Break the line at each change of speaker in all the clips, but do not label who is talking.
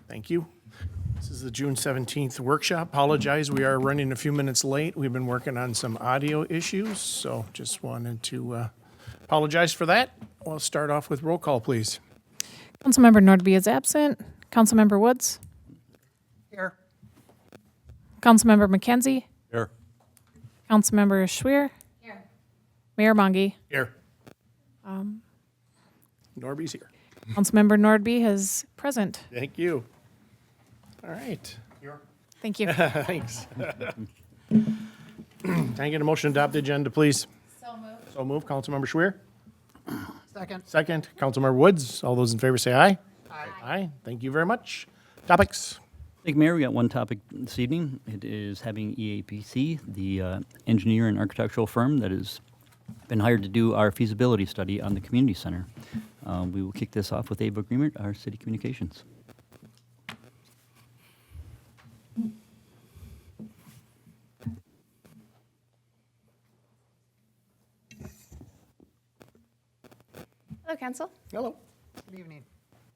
Thank you. This is the June 17th workshop. Apologize, we are running a few minutes late. We've been working on some audio issues, so just wanted to apologize for that. We'll start off with roll call, please.
Councilmember Nordby is absent. Councilmember Woods.
Here.
Councilmember McKenzie.
Here.
Councilmember Schweer. Here. Mayor Monge.
Here. Norby's here.
Councilmember Nordby is present.
Thank you. All right.
Thank you.
Thanks. Can I get a motion to adopt the agenda, please? So moved. Councilmember Schweer.
Second.
Second. Councilmember Woods. All those in favor say aye. Aye. Aye. Thank you very much. Topics?
Thank you, Mayor. We got one topic this evening. It is having EAPC, the engineer and architectural firm that has been hired to do our feasibility study on the community center. We will kick this off with Ava Greenert, our city communications.
Hello, Council.
Hello.
Good evening.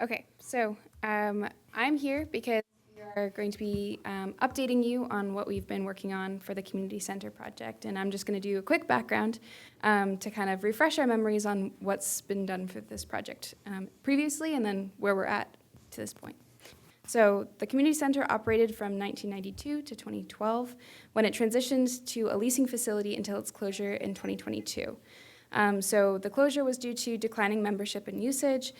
Okay, so I'm here because we are going to be updating you on what we've been working on for the community center project, and I'm just going to do a quick background to kind of refresh our memories on what's been done for this project previously, and then where we're at to this point. So the community center operated from 1992 to 2012, when it transitioned to a leasing facility until its closure in 2022. So the closure was due to declining membership and usage,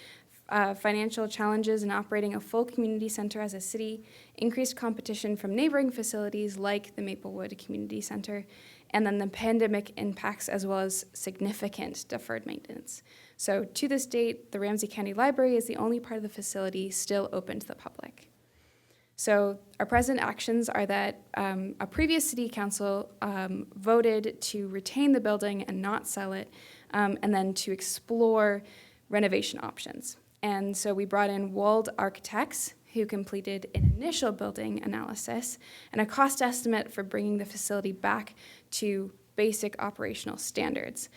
financial challenges in operating a full community center as a city, increased competition from neighboring facilities like the Maplewood Community Center, and then the pandemic impacts as well as significant deferred maintenance. So to this date, the Ramsey County Library is the only part of the facility still open to the public. So our present actions are that a previous city council voted to retain the building and not sell it, and then to explore renovation options. And so we brought in Wald Architects, who completed an initial building analysis and a cost estimate for bringing the facility back to basic operational standards.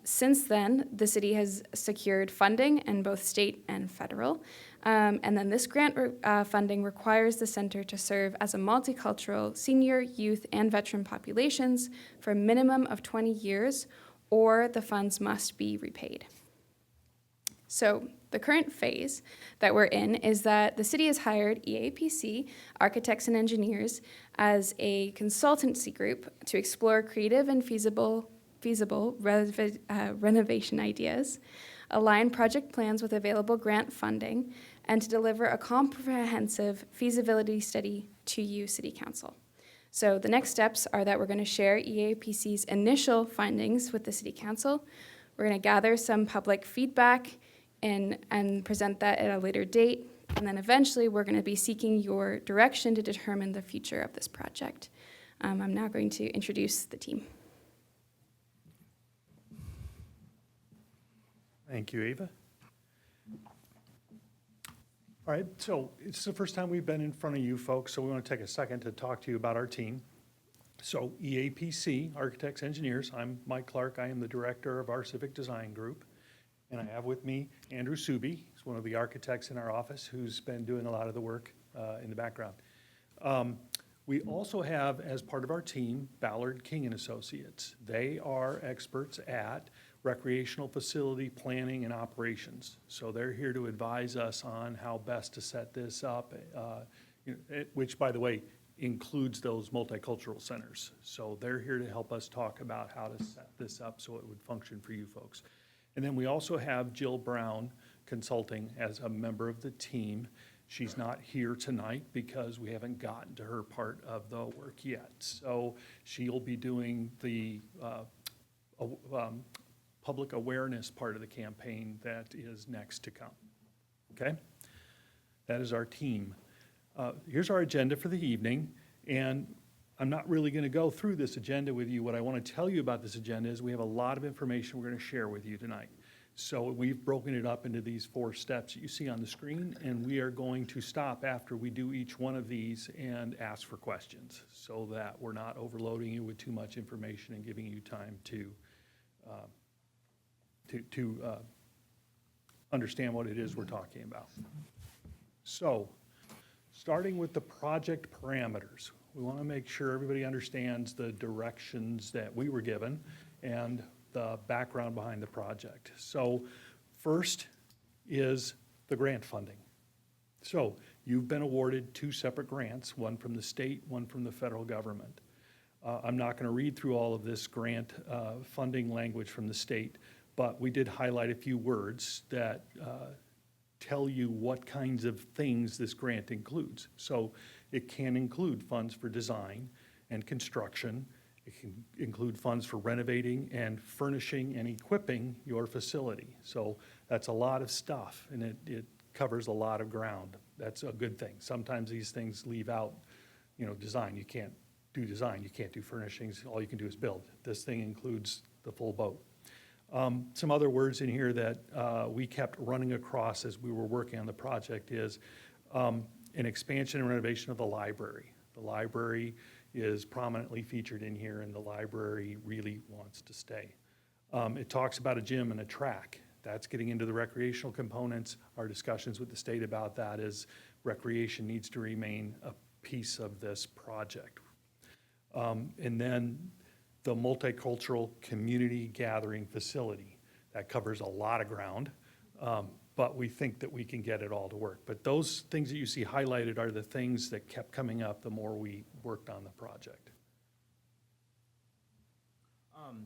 Since then, the city has secured funding in both state and federal. And then this grant funding requires the center to serve as a multicultural senior, youth, and veteran populations for a minimum of 20 years, or the funds must be repaid. So the current phase that we're in is that the city has hired EAPC, Architects and Engineers, as a consultancy group to explore creative and feasible renovation ideas, align project plans with available grant funding, and to deliver a comprehensive feasibility study to you, City Council. So the next steps are that we're going to share EAPC's initial findings with the City Council. We're going to gather some public feedback and present that at a later date. And then eventually we're going to be seeking your direction to determine the future of this project. I'm now going to introduce the team.
Thank you, Ava. All right, so it's the first time we've been in front of you folks, so we want to take a second to talk to you about our team. So EAPC, Architects, Engineers, I'm Mike Clark. I am the director of our civic design group. And I have with me Andrew Suby. He's one of the architects in our office who's been doing a lot of the work in the background. We also have, as part of our team, Ballard King and Associates. They are experts at recreational facility planning and operations. So they're here to advise us on how best to set this up, which, by the way, includes those multicultural centers. So they're here to help us talk about how to set this up so it would function for you folks. And then we also have Jill Brown Consulting as a member of the team. She's not here tonight because we haven't gotten to her part of the work yet. So she'll be doing the public awareness part of the campaign that is next to come. Okay? That is our team. Here's our agenda for the evening, and I'm not really going to go through this agenda with you. What I want to tell you about this agenda is we have a lot of information we're going to share with you tonight. So we've broken it up into these 4 steps that you see on the screen, and we are going to stop after we do each one of these and ask for questions so that we're not overloading you with too much information and giving you time to understand what it is we're talking about. So, starting with the project parameters, we want to make sure everybody understands the directions that we were given and the background behind the project. So, first is the grant funding. So, you've been awarded 2 separate grants, one from the state, one from the federal government. I'm not going to read through all of this grant funding language from the state, but we did highlight a few words that tell you what kinds of things this grant includes. So it can include funds for design and construction. It can include funds for renovating and furnishing and equipping your facility. So that's a lot of stuff, and it covers a lot of ground. That's a good thing. Sometimes these things leave out, design. You can't do design, you can't do furnishings, all you can do is build. This thing includes the full boat. Some other words in here that we kept running across as we were working on the project is an expansion and renovation of the library. The library is prominently featured in here, and the library really wants to stay. It talks about a gym and a track. That's getting into the recreational components. Our discussions with the state about that is recreation needs to remain a piece of this project. And then the multicultural community gathering facility. That covers a lot of ground, but we think that we can get it all to work. But those things that you see highlighted are the things that kept coming up the more we worked on the project.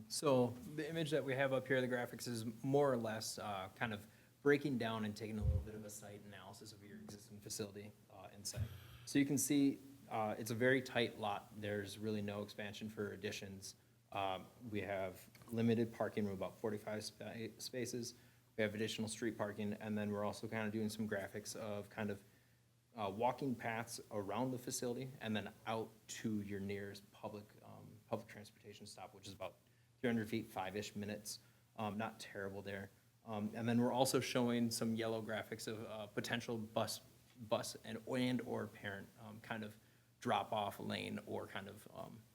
So the image that we have up here, the graphics, is more or less kind of breaking down and taking a little bit of a site analysis of your existing facility inside. So you can see it's a very tight lot. There's really no expansion for additions. We have limited parking room, about 45 spaces. We have additional street parking, and then we're also kind of doing some graphics of kind of walking paths around the facility and then out to your nearest public transportation stop, which is about 300 feet, 5-ish minutes. Not terrible there. And then we're also showing some yellow graphics of potential bus and or parent kind of drop-off lane or kind of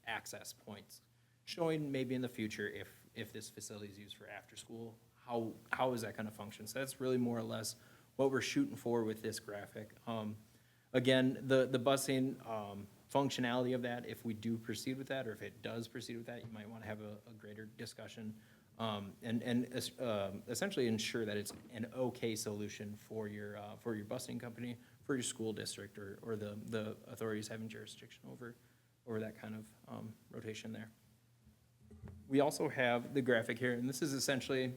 access points, showing maybe in the future if this facility is used for after-school, how is that going to function? So that's really more or less what we're shooting for with this graphic. Again, the busing functionality of that, if we do proceed with that, or if it does proceed with that, you might want to have a greater discussion and essentially ensure that it's an okay solution for your busing company, for your school district, or the authorities having jurisdiction over that kind of rotation there. We also have the graphic here, and this is essentially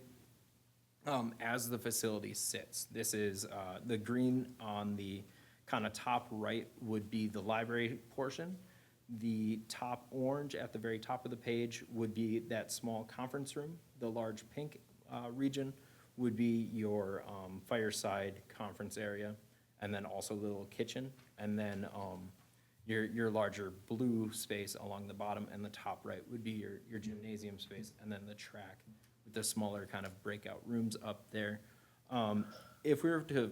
as the facility sits. This is the green on the kind of top right would be the library portion. The top orange at the very top of the page would be that small conference room. The large pink region would be your fireside conference area, and then also the little kitchen, and then your larger blue space along the bottom and the top right would be your gymnasium space, and then the track with the smaller kind of breakout rooms up there. If we were to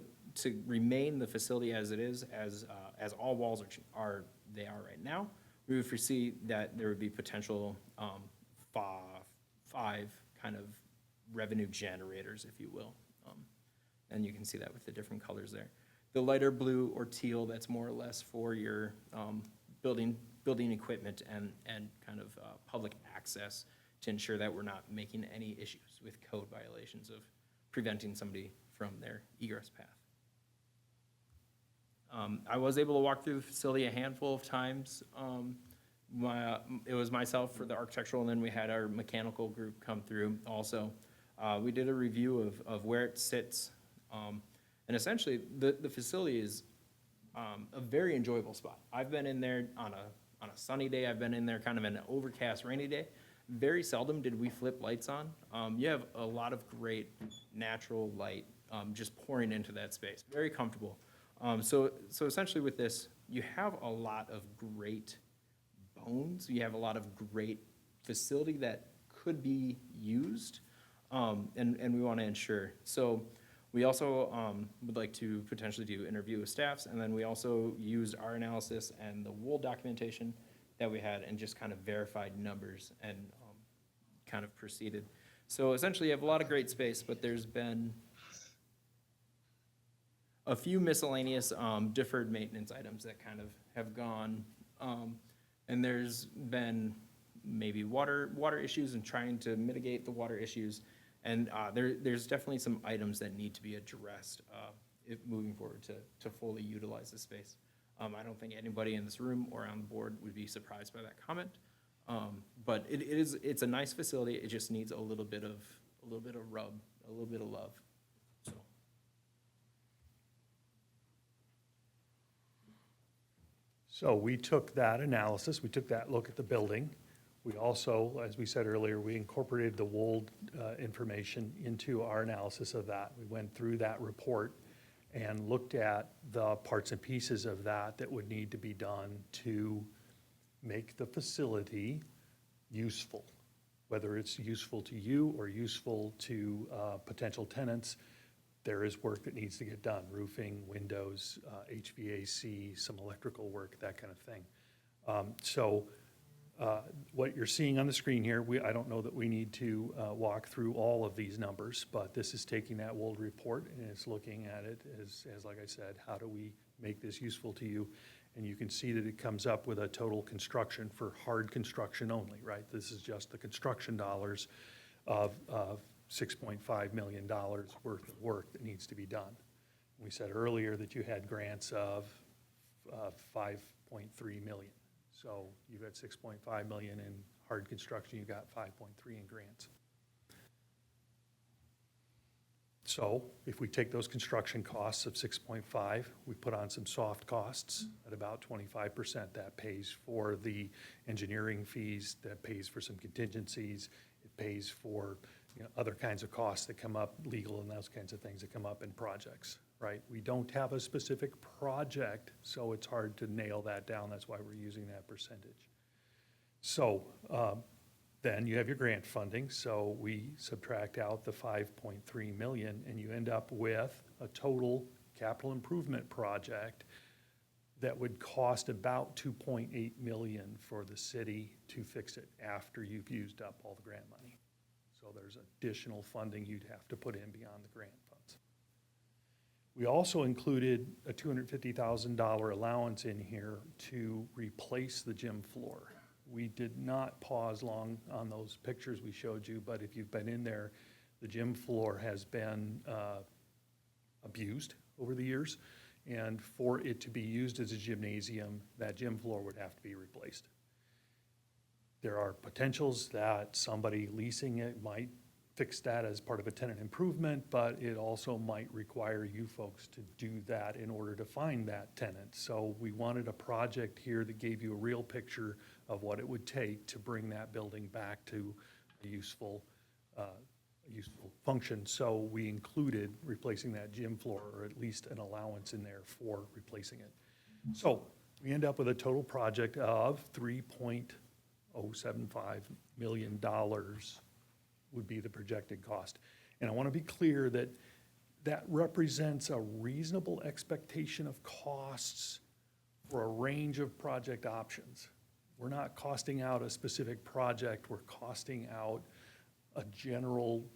remain the facility as it is, as all walls are right now, we would foresee that there would be potential 5 kind of revenue generators, if you will. And you can see that with the different colors there. The lighter blue or teal, that's more or less for your building equipment and kind of public access to ensure that we're not making any issues with code violations of preventing somebody from their egress path. I was able to walk through the facility a handful of times. It was myself for the architectural, and then we had our mechanical group come through also. We did a review of where it sits. And essentially, the facility is a very enjoyable spot. I've been in there on a sunny day. I've been in there kind of an overcast, rainy day. Very seldom did we flip lights on. You have a lot of great natural light just pouring into that space. Very comfortable. So essentially with this, you have a lot of great bones. You have a lot of great facility that could be used, and we want to ensure. So we also would like to potentially do interview with staffs, and then we also used our analysis and the wool documentation that we had and just kind of verified numbers and kind of proceeded. So essentially you have a lot of great space, but there's been a few miscellaneous deferred maintenance items that kind of have gone. And there's been maybe water issues and trying to mitigate the water issues. And there's definitely some items that need to be addressed if moving forward to fully utilize the space. I don't think anybody in this room or on the board would be surprised by that comment. But it's a nice facility. It just needs a little bit of rub, a little bit of love. So.
So we took that analysis, we took that look at the building. We also, as we said earlier, we incorporated the WOLD information into our analysis of that. We went through that report and looked at the parts and pieces of that that would need to be done to make the facility useful, whether it's useful to you or useful to potential tenants. There is work that needs to get done, roofing, windows, HVAC, some electrical work, that kind of thing. What you're seeing on the screen here, I don't know that we need to walk through all of these numbers, but this is taking that WOLD report and it's looking at it as like I said, how do we make this useful to you? And you can see that it comes up with a total construction for hard construction only, right? This is just the construction dollars of $6.5 million worth of work that needs to be done. We said earlier that you had grants of 5.3 million. So you've got 6.5 million in hard construction, you got 5.3 in grants. So if we take those construction costs of 6.5, we put on some soft costs at about 25%. That pays for the engineering fees, that pays for some contingencies, it pays for other kinds of costs that come up, legal and those kinds of things that come up in projects, right? We don't have a specific project, so it's hard to nail that down. That's why we're using that percentage. So then you have your grant funding. So we subtract out the 5.3 million and you end up with a total capital improvement project that would cost about 2.8 million for the city to fix it after you've used up all the grant money. So there's additional funding you'd have to put in beyond the grant funds. We also included a $250,000 allowance in here to replace the gym floor. We did not pause long on those pictures we showed you, but if you've been in there, the gym floor has been abused over the years. And for it to be used as a gymnasium, that gym floor would have to be replaced. There are potentials that somebody leasing it might fix that as part of a tenant improvement, but it also might require you folks to do that in order to find that tenant. So we wanted a project here that gave you a real picture of what it would take to bring that building back to a useful function. So we included replacing that gym floor, or at least an allowance in there for replacing it. So we end up with a total project of $3.075 million would be the projected cost. And I want to be clear that that represents a reasonable expectation of costs for a range of project options. We're not costing out a specific project, we're costing out a general,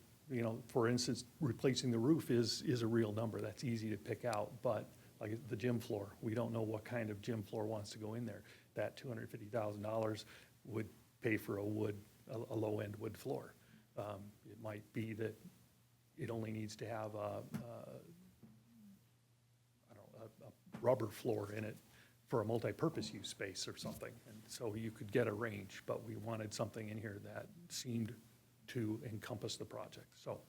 for instance, replacing the roof is a real number. That's easy to pick out, but like the gym floor, we don't know what kind of gym floor wants to go in there. That $250,000 would pay for a low-end wood floor. It might be that it only needs to have a rubber floor in it for a multi-purpose use space or something. And so you could get a range, but we wanted something in here that seemed to encompass the project. So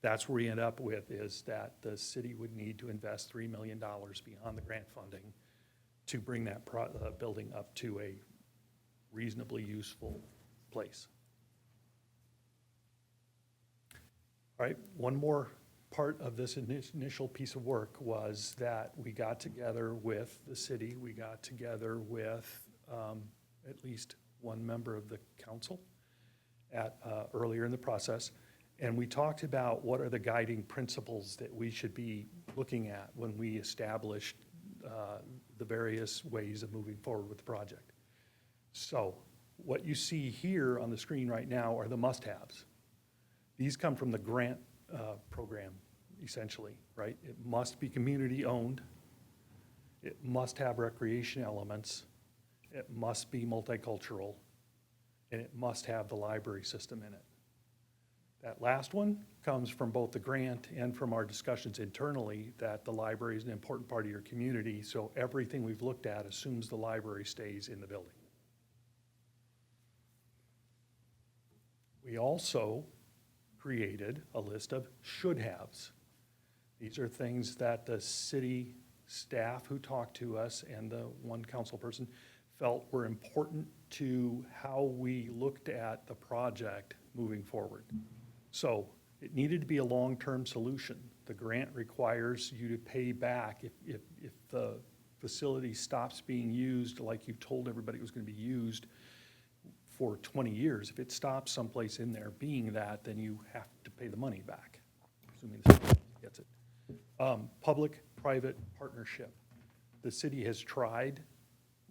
that's where we end up with, is that the city would need to invest $3 million beyond the grant funding to bring that building up to a reasonably useful place. All right, one more part of this initial piece of work was that we got together with the city, we got together with at least one member of the council earlier in the process, and we talked about what are the guiding principles that we should be looking at when we establish the various ways of moving forward with the project. So what you see here on the screen right now are the must-haves. These come from the grant program essentially, right? It must be community-owned. It must have recreation elements. It must be multicultural. And it must have the library system in it. That last one comes from both the grant and from our discussions internally that the library is an important part of your community, so everything we've looked at assumes the library stays in the building. We also created a list of should-haves. These are things that the city staff who talked to us and the one council person felt were important to how we looked at the project moving forward. So it needed to be a long-term solution. The grant requires you to pay back if the facility stops being used like you told everybody it was going to be used for 20 years. If it stops someplace in there being that, then you have to pay the money back, assuming the city gets it. Public-private partnership. The city has tried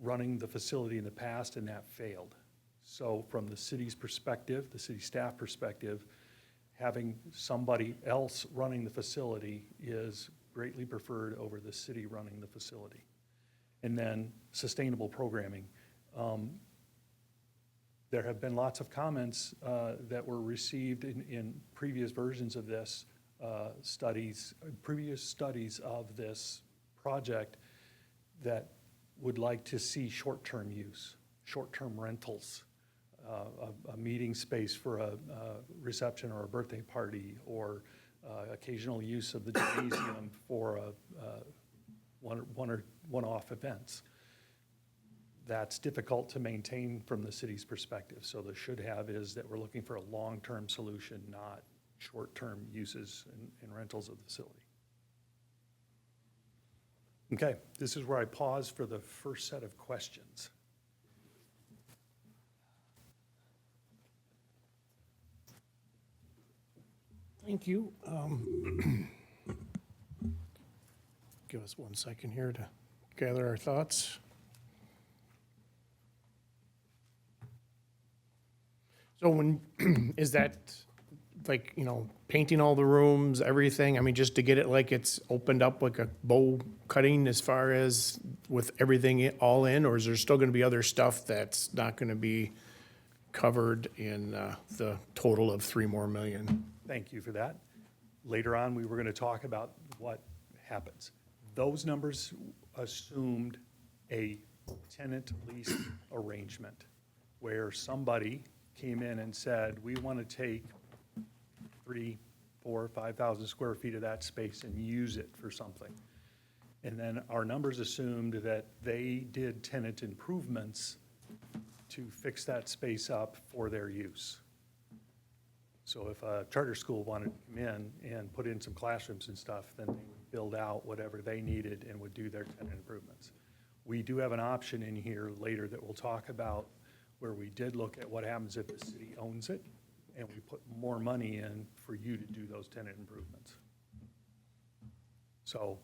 running the facility in the past and that failed. So from the city's perspective, the city staff perspective, having somebody else running the facility is greatly preferred over the city running the facility. And then sustainable programming. There have been lots comments that were received in previous versions of this previous studies of this project that would like to see short-term use, short-term rentals, a meeting space for a reception or a birthday party, or occasional use of the gymnasium for one-off events. That's difficult to maintain from the city's perspective. So the should-have is that we're looking for a long-term solution, not short-term uses and rentals of the facility. Okay, this is where I pause for the first set of questions.
Thank you. Give us 1 second here to gather our thoughts. So when, is that like, painting all the rooms, everything? I mean, just to get it like it's opened up like a bow cutting as far as with everything all in, or is there still gonna be other stuff that's not gonna be covered in the total of $3 million?
Thank you for that. Later on, we were going to talk about what happens. Those numbers assumed a tenant lease arrangement where somebody came in and said, we want to take 3,000, 4,000, 5,000 square feet of that space and use it for something. And then our numbers assumed that they did tenant improvements to fix that space up for their use. So if a charter school wanted to come in and put in some classrooms and stuff, then they would build out whatever they needed and would do their tenant improvements. We do have an option in here later that we'll talk about where we did look at what happens if the city owns it and we put more money in for you to do those tenant improvements. So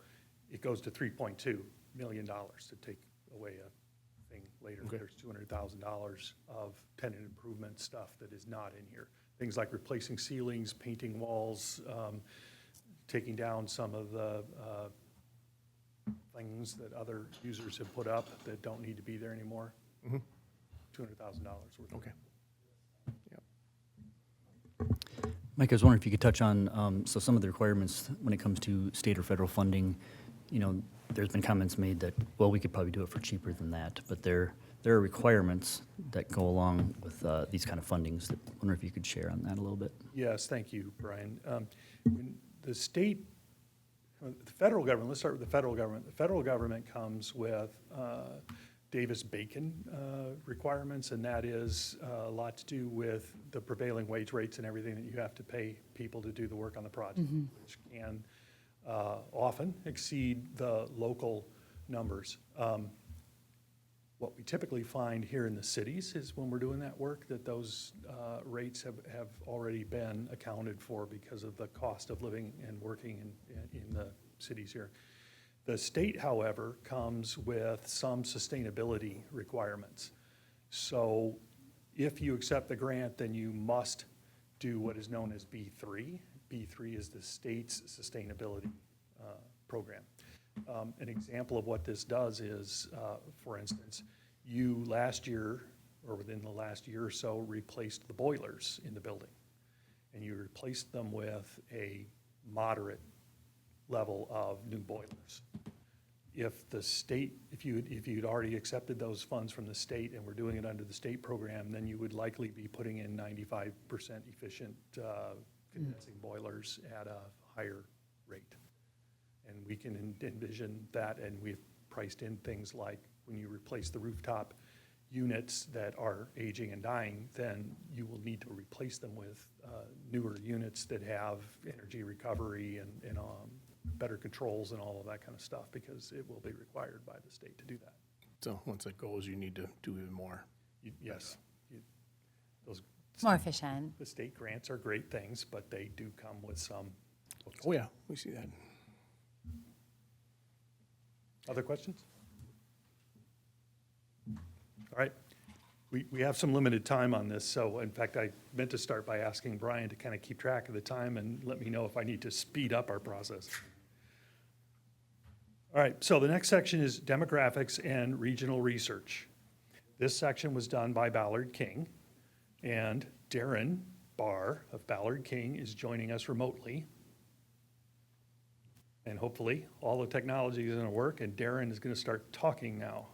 it goes to $3.2 million to take away a thing later.
Okay.
There's $200,000 of tenant improvement stuff that is not in here. Things like replacing ceilings, painting walls, taking down some of the things that other users have put up that don't need to be there anymore.
Mm-hmm.
$200,000 worth.
Okay.
Mike, I was wondering if you could touch on, so some of the requirements when it comes to state or federal funding. There's been comments made that, well, we could probably do it for cheaper than that, but there are requirements that go along with these kind of fundings. I wonder if you could share on that a little bit.
Yes, thank you, Brian. When the state, the federal government, let's start with the federal government. The federal government comes with Davis-Bacon requirements, and that is a lot to do with the prevailing wage rates and everything that you have to pay people to do the work on the project, which can often exceed the local numbers. What we typically find here in the cities is when we're doing that work that those rates have already been accounted for because of the cost of living and working in the cities here. The state, however, comes with some sustainability requirements. So if you accept the grant, then you must do what is known as B3. B3 is the state's sustainability program. An example of what this does is, for instance, you last year, or within the last year or so, replaced the boilers in the building. And you replaced them with a moderate level of new boilers. If the state, if you'd already accepted those funds from the state and were doing it under the state program, then you would likely be putting in 95% efficient condensing boilers at a higher rate. And we can envision that, and we've priced in things like when you replace the rooftop units that are aging and dying, then you will need to replace them with newer units that have energy recovery and better controls and all of that kind of stuff, because it will be required by the state to do that.
So once it goes, you need to do even more.
Yes. Those
More efficient.
the state grants are great things, but they do come with some.
Oh, yeah, we see that.
Other questions? All right. We have some limited time on this, so in fact, I meant to start by asking Brian to kind of keep track of the time and let me know if I need to speed up our process. All right, so the next section is demographics and regional research. This section was done by Ballard King, and Darren Barr of Ballard King is joining us remotely. And hopefully, all the technology is going to work, and Darren is going to start talking now.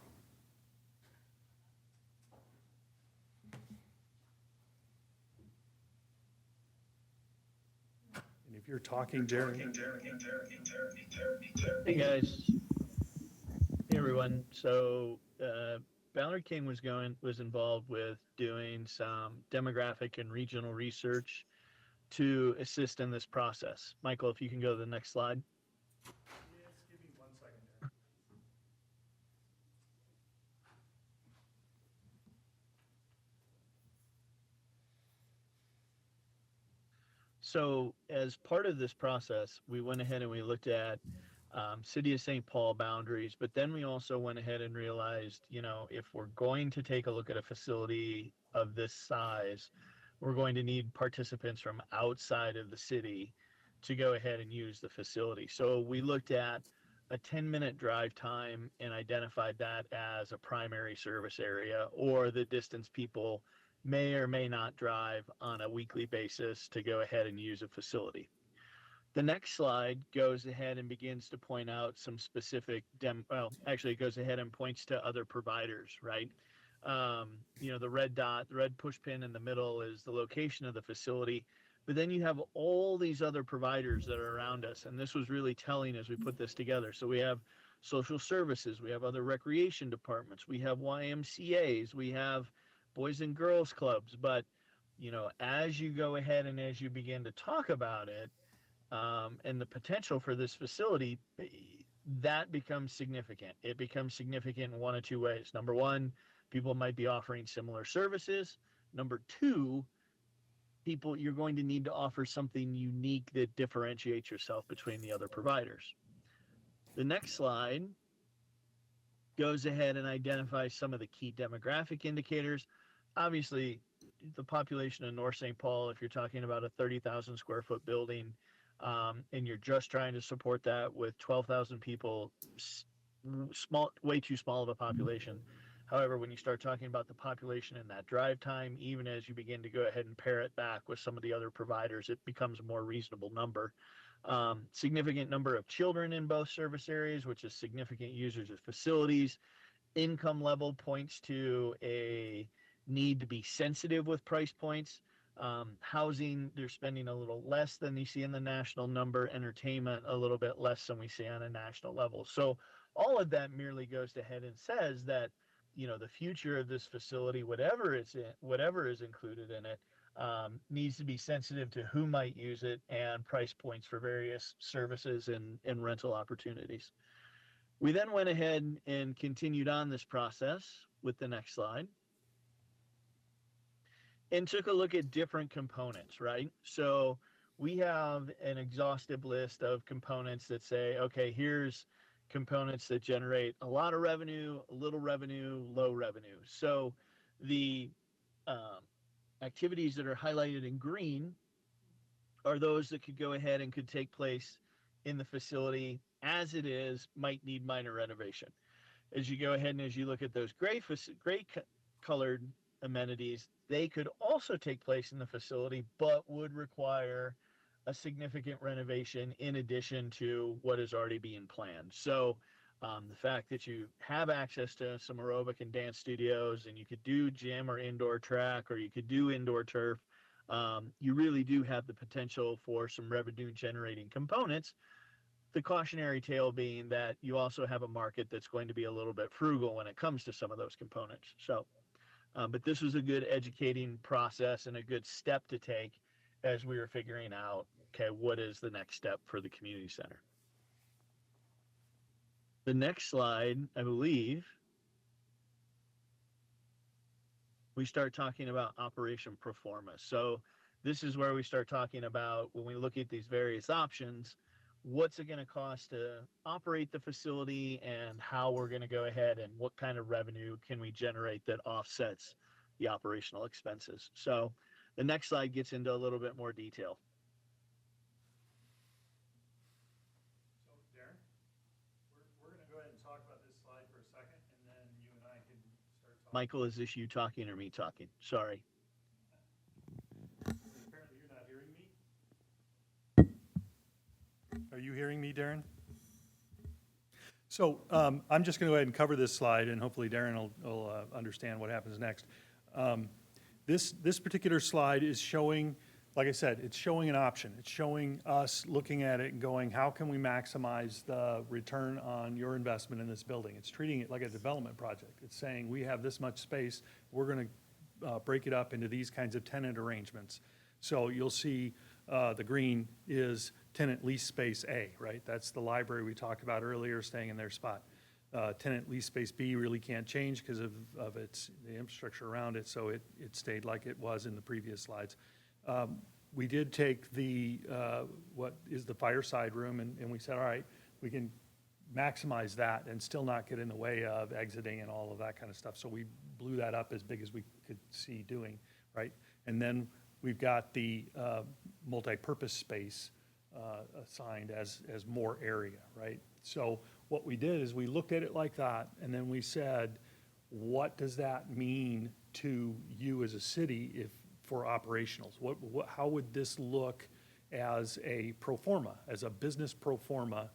And if you're talking, Darren.
Hey guys. Hey everyone. So Ballard King was involved with doing some demographic and regional research to assist in this process. Michael, if you can go to the next slide.
Yes, give me 1 second there.
So as part of this process, we went ahead and we looked at City of St. Paul boundaries, but then we also went ahead and realized, you know, if we're going to take a look at a facility of this size, we're going to need participants from outside of the city to go ahead and use the facility. So we looked at a 10-minute drive time and identified that as a primary service area, or the distance people may or may not drive on a weekly basis to go ahead and use a facility. The next slide goes ahead and begins to point out some specific actually it goes ahead and points to other providers, right? You know, the red dot, the red push pin in the middle is the location of the facility, but then you have all these other providers that are around us. And this was really telling as we put this together. So we have social services, we have other recreation departments, we have YMCAs, we have Boys and Girls Clubs. But, you know, as you go ahead and as you begin to talk about it, and the potential for this facility, that becomes significant. It becomes significant in one of two ways. Number one, people might be offering similar services. Number two, you're going to need to offer something unique that differentiates yourself between the other providers. The next slide goes ahead and identifies some of the key demographic indicators. Obviously, the population in North St. Paul, if you're talking about a 30,000 square foot building, and you're just trying to support that with 12,000 people, small, way too small of a population. However, when you start talking about the population and that drive time, even as you begin to go ahead and pair it back with some of the other providers, it becomes a more reasonable number. Significant number of children in both service areas, which is significant users of facilities. Income level points to a need to be sensitive with price points. Housing, they're spending a little less than you see in the national number. Entertainment, a little bit less than we see on a national level. So all of that merely goes ahead and says that, you know, the future of this facility, whatever is included in it, needs to be sensitive to who might use it and price points for various services and rental opportunities. We then went ahead and continued on this process with the next slide and took a look at different components, right? So we have an exhaustive list of components that say, okay, here's components that generate a lot of revenue, a little revenue, low revenue. So the activities that are highlighted in green are those that could go ahead and could take place in the facility as it is, might need minor renovation. As you go ahead and as you look at those gray colored amenities, they could also take place in the facility, but would require a significant renovation in addition to what is already being planned. So the fact that you have access to some aerobic and dance studios, and you could do gym or indoor track, or you could do indoor turf, you really do have the potential for some revenue generating components. The cautionary tale being that you also have a market that's going to be a little bit frugal when it comes to some of those components. So, but this was a good educating process and a good step to take as we were figuring out, okay, what is the next step for the community center? The next slide, I believe, we start talking about operation pro forma. So this is where we start talking about, when we look at these various options, what's it going to cost to operate the facility, and how we're going to go ahead and what kind of revenue can we generate that offsets the operational expenses. So the next slide gets into a little bit more detail.
So Darren, we're going to go ahead and talk about this slide for a second, and then you and I can start talking.
Michael, is this you talking or me talking? Sorry.
Apparently you're not hearing me. Are you hearing me, Darren? So I'm just going to go ahead and cover this slide, and hopefully Darren will understand what happens next. This particular slide is showing, like I said, it's showing an option. It's showing us looking at it and going, how can we maximize the return on your investment in this building? It's treating it like a development project. It's saying, we have this much space, we're going to break it up into these kinds of tenant arrangements. So you'll see the green is tenant lease space A, right? That's the library we talked about earlier, staying in their spot. Tenant lease space B really can't change because of the infrastructure around it, so it stayed like it was in the previous slides. We did take the, what is the fireside room, and we said, all right, we can maximize that and still not get in the way of exiting and all of that kind of stuff. So we blew that up as big as we could see doing, right? And then we've got the multi-purpose space assigned as more area, right? So what we did is we looked at it like that, and then we said, what does that mean to you as a city if for operationals? How would this look as a pro forma, as a business pro forma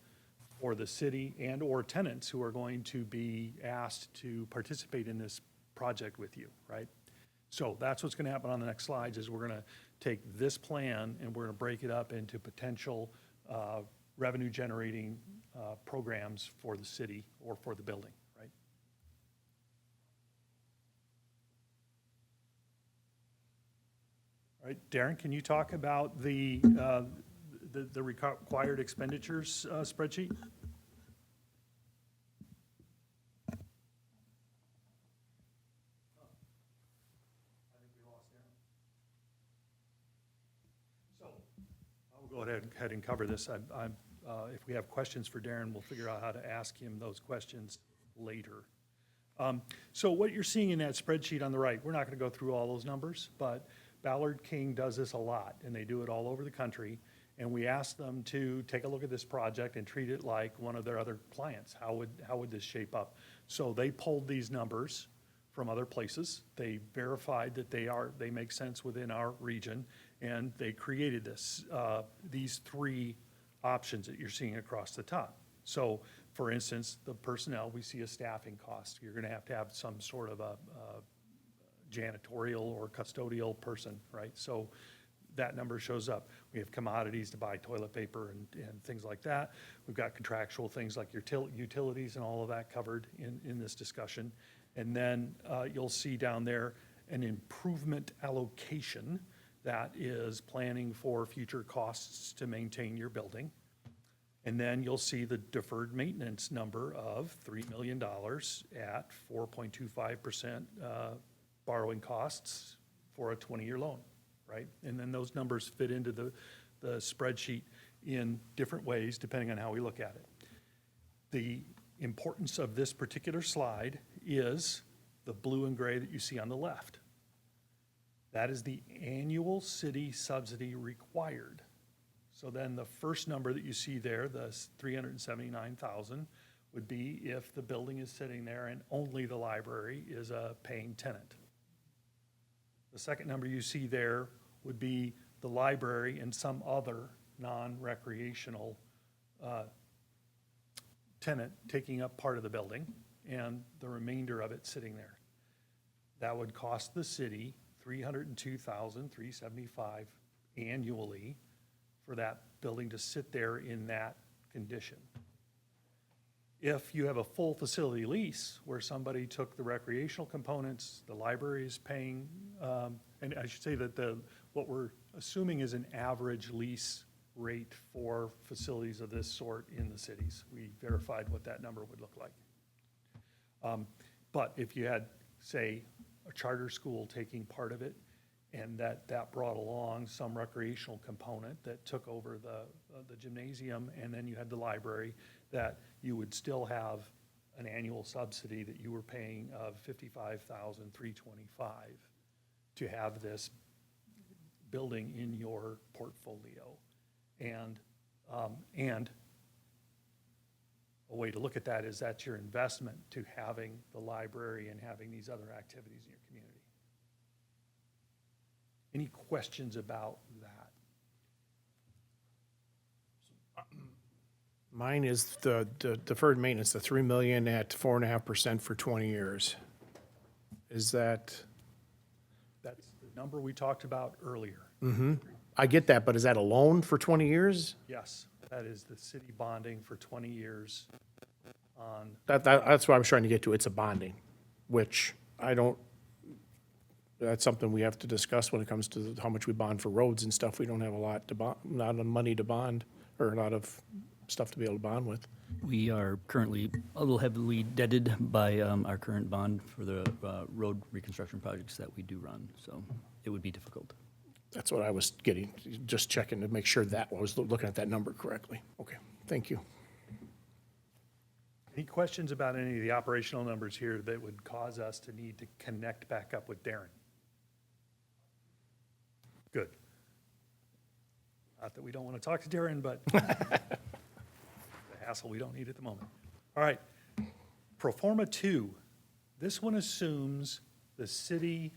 for the city and or tenants who are going to be asked to participate in this project with you, right? So that's what's going to happen on the next slides, is we're going to take this plan and we're going to break it up into potential revenue generating programs for the city or for the building, right? All right, Darren, can you talk about the required expenditures spreadsheet? Go ahead and cover this. If we have questions for Darren, we'll figure out how to ask him those questions later. So what you're seeing in that spreadsheet on the right, we're not going to go through all those numbers, but Ballard King does this a lot, and they do it all over the country. And we asked them to take a look at this project and treat it like one of their other clients. How would this shape up? So they pulled these numbers from other places. They verified that they make sense within our region, and they created these three options that you're seeing across the top. So, for instance, the personnel, we see a staffing cost. You're going to have some sort of a janitorial or custodial person, right? So that number shows up. We have commodities to buy toilet paper and things like that. We've got contractual things like your utilities and all of that covered in this discussion. And then you'll see down there an improvement allocation that is planning for future costs to maintain your building. And then you'll see the deferred maintenance number of $3 million at 4.25% borrowing costs for a 20-year loan, right? And then those numbers fit into the spreadsheet in different ways depending on how we look at it. The importance of this particular slide is the blue and gray that you see on the left. That is the annual city subsidy required So then the first number that you see there, the 379,000, would be if the building is sitting there and only the library is a paying tenant. The second number you see there would be the library and some other non-recreational tenant taking up part of the building and the remainder of it sitting there. That would cost the city $302,375 annually for that building to sit there in that condition. If you have a full facility lease where somebody took the recreational components, the library is paying, and I should say that what we're assuming is an average lease rate for facilities of this sort in the cities. We verified what that number would look like. But if you had, say, a charter school taking part of it, and that brought along some recreational component that took over the gymnasium, and then you had the library, that you would still have an annual subsidy that you were paying of $55,325 to have this building in your portfolio. And a way to look at that is that's your investment to having the library and having these other activities in your community. Any questions about that?
Mine is the deferred maintenance, the 3 million at 4.5% for 20 years. Is that,
That's the number we talked about earlier.
I get that, but is that a loan for 20 years?
Yes, that is the city bonding for 20 years on,
That's what I was trying to get to. It's a bonding, which that's something we have to discuss when it comes to how much we bond for roads and stuff. We don't have a lot to bond, not enough money to bond, or a lot of stuff to be able to bond with.
We are currently a little heavily indebted by our current bond for the road reconstruction projects that we do run, so it would be difficult.
That's what I was getting, just checking to make sure that I was looking at that number correctly. Okay, thank you.
any questions about any of the operational numbers here that would cause us to need to connect back up with Darren? Good. Not that we don't want to talk to Darren, but the hassle we don't need at the moment. All right, pro forma 2. This one assumes the city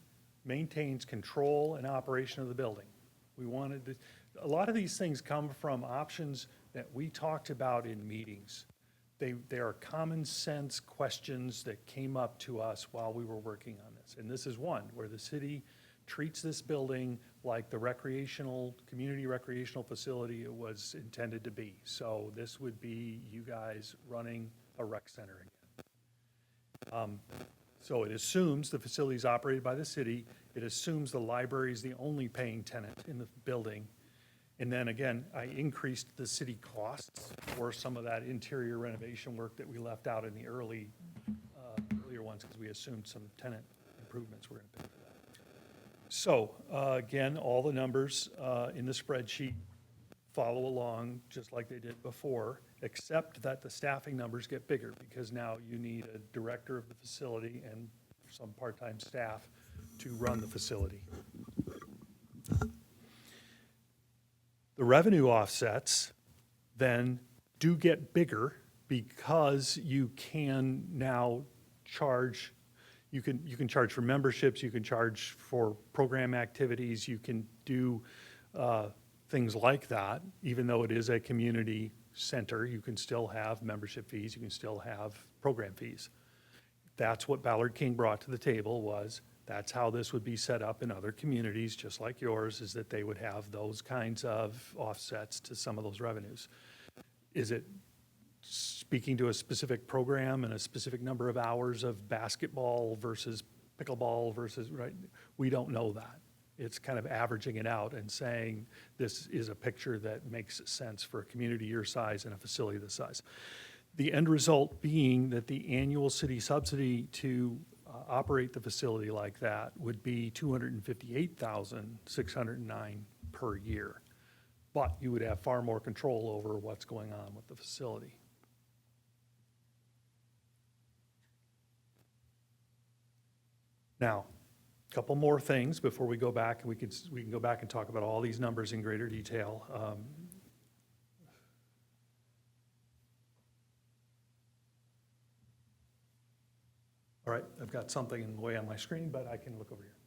maintains control and operation of the building. A lot of these things come from options that we talked about in meetings. They are common sense questions that came up to us while we were working on this. And this is one where the city treats this building like the community recreational facility it was intended to be. So this would be you guys running a rec center again. So it assumes the facility is operated by the city. It assumes the library is the only paying tenant in the building. And then again, I increased the city costs for some of that interior renovation work that we left out in the earlier ones because we assumed some tenant improvements were going to pay for that. So again, all the numbers in the spreadsheet follow along just like they did before, except that the staffing numbers get bigger because now you need a director of the facility and some part-time staff to run the facility. The revenue offsets then do get bigger because you can now charge, you can charge for memberships, you can charge for program activities, you can do things like that. Even though it is a community center, you can still have membership fees, you can still have program fees. That's what Ballard King brought to the table was that's how this would be set up in other communities, just like yours, is that they would have those kinds of offsets to some of those revenues. Is it speaking to a specific program and a specific number of hours of basketball versus pickleball versus, right? We don't know that. It's kind of averaging it out and saying this is a picture that makes sense for a community your size and a facility this size. The end result being that the annual city subsidy to operate the facility like that would be $258,609 per year. But you would have far more control over what's going on with the facility. Now, a couple more things before we go back, and we can go back and talk about all these numbers in greater detail. All right, I've got something in the way on my screen, but I can look over here.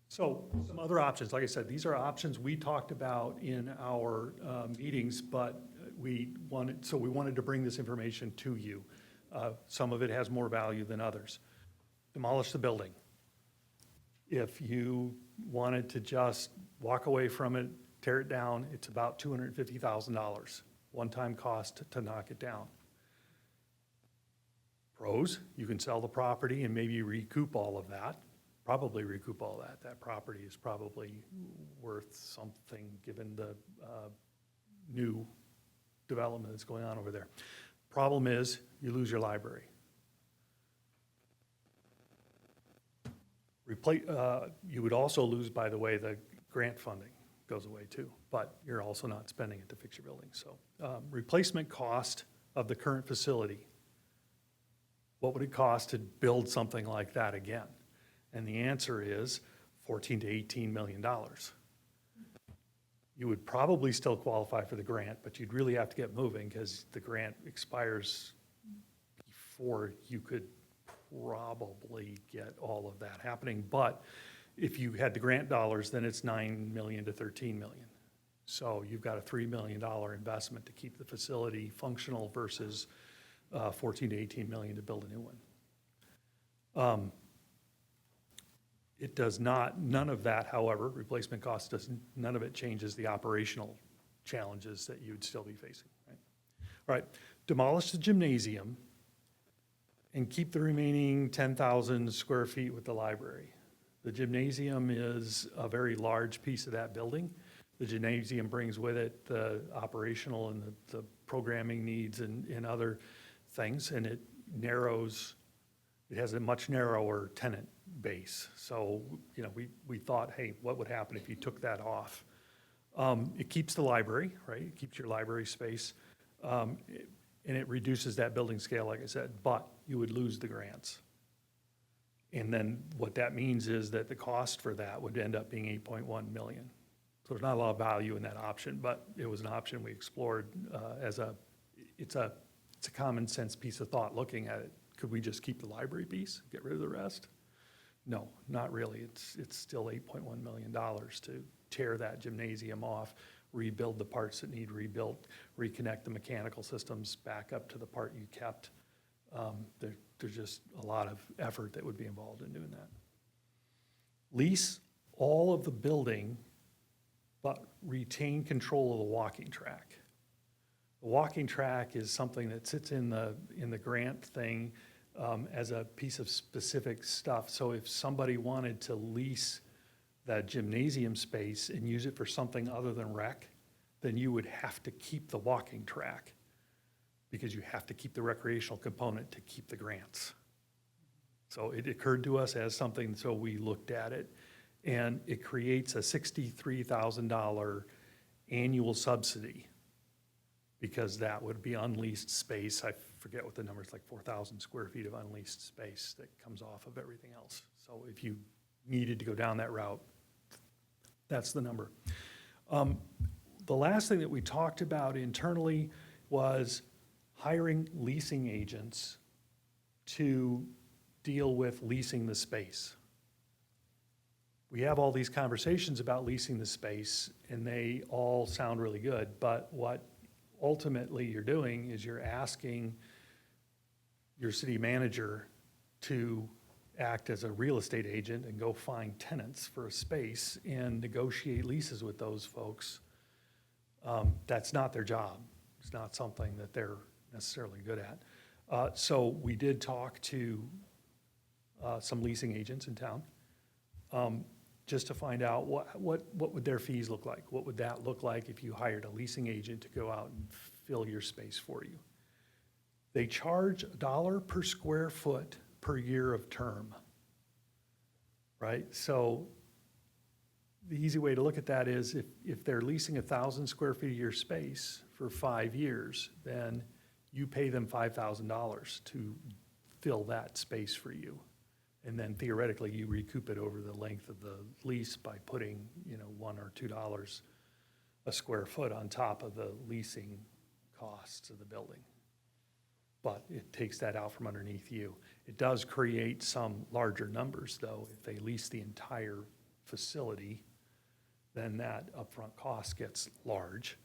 So some other options, like I said, these are options we talked about in our meetings, but we wanted to bring this information to you. Some of it has more value than others. Demolish the building. If you wanted to just walk away from it, tear it down, it's about $250,000, one-time cost to knock it down. Pros, you can sell the property and maybe recoup all of that, probably recoup all that. That property is probably worth something given the new development that's going on over there. Problem is, you lose your library. You would also lose, by the way, the grant funding goes away too, but you're also not spending it to fix your building. So replacement cost of the current facility. What would it cost to build something like that again? And the answer is $14 to $18 million. You would probably still qualify for the grant, but you'd really have to get moving because the grant expires before you could probably get all of that happening. But if you had the grant dollars, then it's $9 million to $13 million. So you've got a $3 million investment to keep the facility functional versus 14 to 18 million to build a new one. It does not, none of that, however, replacement cost doesn't, none of it changes the operational challenges that you'd still be facing, right? All right, demolish the gymnasium and keep the remaining 10,000 square feet with the library. The gymnasium is a very large piece of that building. The gymnasium brings with it the operational and the programming needs and other things, and it narrows, it has a much narrower tenant base. So, you know, we thought, hey, what would happen if you took that off? It keeps the library, right? It keeps your library space, and it reduces that building scale, like I said, but you would lose the grants. And then what that means is that the cost for that would end up being 8.1 million. So there's not a lot of value in that option, but it was an option we explored it's a common sense piece of thought looking at it. Could we just keep the library piece, get rid of the rest? No, not really. It's still $8.1 million to tear that gymnasium off, rebuild the parts that need rebuilt, reconnect the mechanical systems back up to the part you kept. There's just a lot of effort that would be involved in doing that. Lease all of the building, but retain control of the walking track. The walking track is something that sits in the grant thing as a piece of specific stuff. So if somebody wanted to lease that gymnasium space and use it for something other than rec, then you would have to keep the walking track because you have to keep the recreational component to keep the grants. So it occurred to us as something, so we looked at it, and it creates a $63,000 annual subsidy because that would be unleased space. I forget what the number is, like 4,000 square feet of unleased space that comes off of everything else. So if you needed to go down that route, that's the number. The last thing that we talked about internally was hiring leasing agents to deal with leasing the space. We have all these conversations about leasing the space, and they all sound really good, but what ultimately you're doing is you're asking your city manager to act as a real estate agent and go find tenants for a space and negotiate leases with those folks. That's not their job. It's not something that they're necessarily good at. So we did talk to some leasing agents in town just to find out what would their fees look like? What would that look like if you hired a leasing agent to go out and fill your space for you? They charge $1 per square foot per year of term, right? So the easy way to look at that is if they're leasing 1,000 square feet of your space for 5 years, then you pay them $5,000 to fill that space for you. And then theoretically, you recoup it over the length of the lease by putting, $1 or $2 a square foot on top of the leasing costs of the building. but it takes that out from underneath you. It does create some larger numbers, though. If they lease the entire facility, then that upfront cost gets large,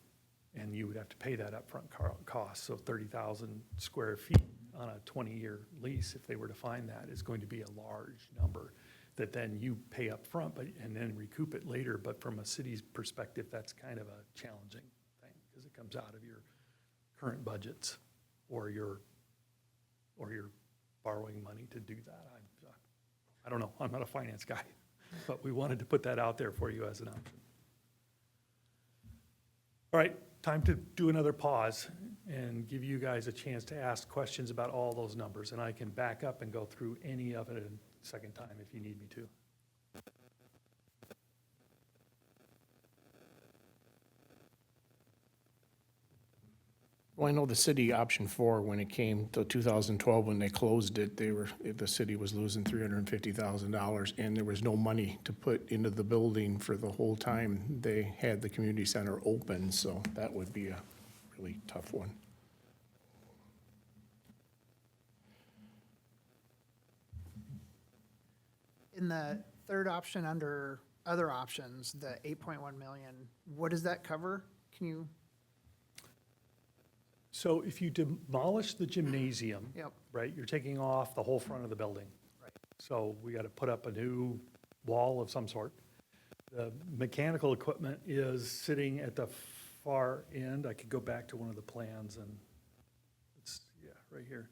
and you would have to pay that upfront cost. So 30,000 square feet on a 20-year lease, if they were to find that, is going to be a large number that then you pay up front, and then recoup it later. But from a city's perspective, that's kind of a challenging thing, because it comes out of your current budgets or your borrowing money to do that. I don't know, I'm not a finance guy, but we wanted to put that out there for you as an option. All right, time to do another pause and give you guys a chance to ask questions about all those numbers, and I can back up and go through any of it a second time if you need me to.
Well, I know the city option 4, when it came to 2012, when they closed it, the city was losing $350,000, and there was no money to put into the building for the whole time they had the community center open, so that would be a really tough one.
In the third option under other options, the 8.1 million, what does that cover? Can you,
So if you demolish the gymnasium,
Yep.
right, you're taking off the whole front of the building.
Right.
So we got to put up a new wall of some sort. The mechanical equipment is sitting at the far end. I could go back to one of the plans and it's, yeah, right here.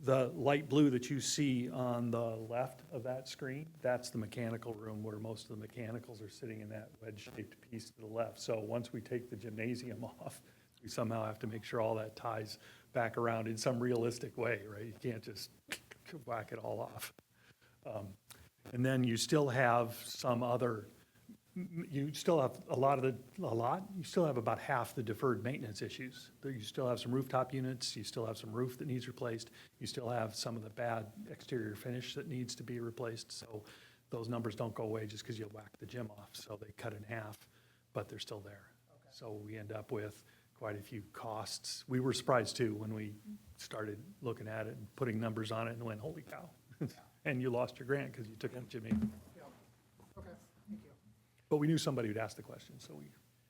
The light blue that you see on the left of that screen, that's the mechanical room where most of the mechanicals are sitting in that wedge-shaped piece to the left. So once we take the gymnasium off, we somehow have to make sure all that ties back around in some realistic way, right? You can't just whack it all off. And then you still have some other, you still have you still have about half the deferred maintenance issues. You still have some rooftop units, you still have some roof that needs replaced, you still have some of the bad exterior finish that needs to be replaced. So those numbers don't go away just because you whack the gym off. So they cut in half, but they're still there. Okay. So we end up with quite a few costs. We were surprised too when we started looking at it and putting numbers on it and went, holy cow. And you lost your grant because you took the gymnasium.
yeah, okay, thank you.
But we knew somebody would ask the question, so we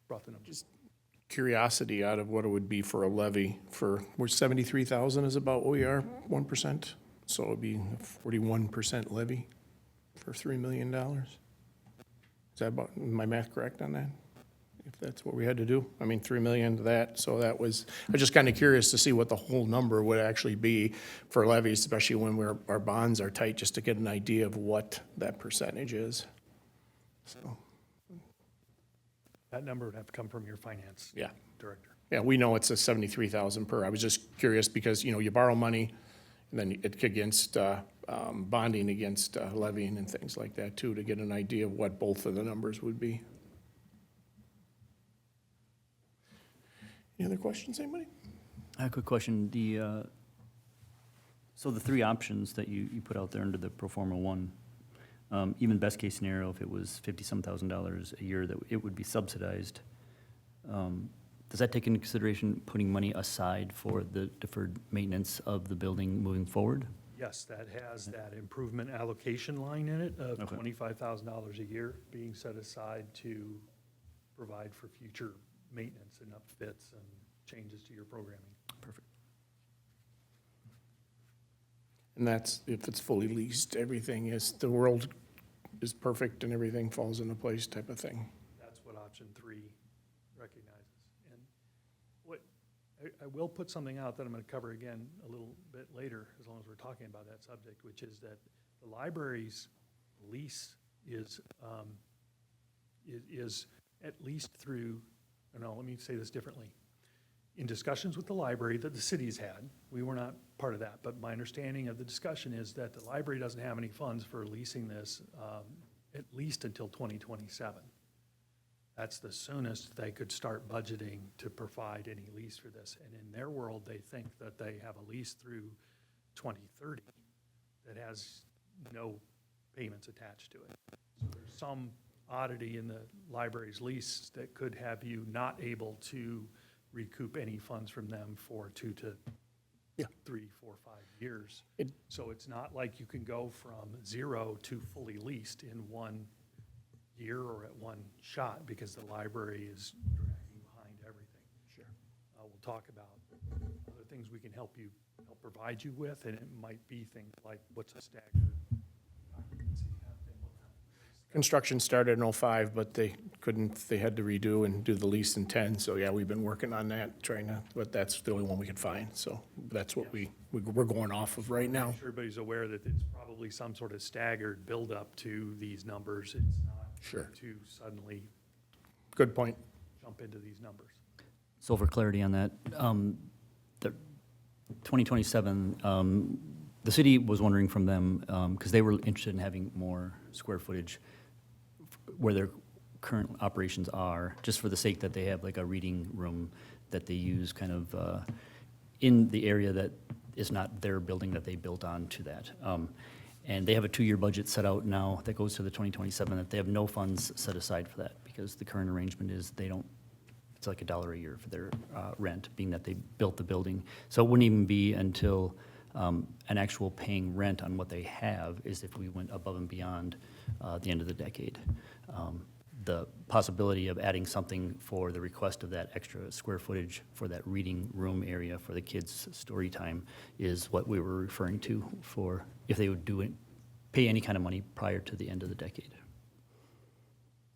brought the numbers.
Curiosity out of what it would be for a levy we're 73,000 is about what we are, 1%. So it'd be a 41% levy for $3 million. Is that about, my math correct on that? If that's what we had to do? I mean, 3 million to that, so that was, I was just kind of curious to see what the whole number would actually be for levies, especially when our bonds are tight, just to get an idea of what that percentage is. So,
That number would have to come from your finance
yeah.
director.
Yeah, we know it's a 73,000 per. I was just curious because, you borrow money and then it against bonding against levying and things like that too, to get an idea of what both of the numbers would be. Any other questions, anybody?
I have a quick question. So the 3 options that you put out there under the pro forma 1, even best case scenario, if it was $50-some thousand a year, that it would be subsidized. Does that take into consideration putting money aside for the deferred maintenance of the building moving forward?
Yes, that has that improvement allocation line in it of
Okay.
$25,000 a year being set aside to provide for future maintenance and upfits and changes to your programming.
Perfect.
And that's if it's fully leased, everything is, the world is perfect and everything falls into place type of thing.
That's what option 3 recognizes. And what, I will put something out that I'm going to cover again a little bit later, as long as we're talking about that subject, which is that the library's lease is at least through, no, let me say this differently. In discussions with the library that the city's had, we were not part of that, but my understanding of the discussion is that the library doesn't have any funds for leasing this at least until 2027. That's the soonest they could start budgeting to provide any lease for this. And in their world, they think that they have a lease through 2030 that has no payments attached to it. So there's some oddity in the library's lease that could have you not able to recoup any funds from them for 2 to
Yeah.
3, 4, 5 years.
It-
So it's not like you can go from 0 to fully leased in 1 year or at one shot, because the library is dragging behind everything.
Sure.
We'll talk about other things we can help provide you with, and it might be things like what's a staggered occupancy happen, what kind of
Construction started in '05, but they had to redo and do the lease in '10. So yeah, we've been working on that, but that's the only one we could find. So that's what we're going off of right now.
everybody's aware that it's probably some sort of staggered buildup to these numbers. It's not
Sure.
to suddenly
Good point.
jump into these numbers.
So for clarity on that, the 2027, the city was wondering from them, because they were interested in having more square footage where their current operations are, just for the sake that they have like a reading room that they use kind of in the area that is not their building that they built on to that. And they have a 2-year budget set out now that goes to the 2027, that they have no funds set aside for that, because the current arrangement is it's like $1 a year for their rent, being that they built the building. So it wouldn't even be until an actual paying rent on what they have is if we went above and beyond the end of the decade. The possibility of adding something for the request of that extra square footage for that reading room area for the kids' story time is what we were referring to for if they would pay any kind of money prior to the end of the decade,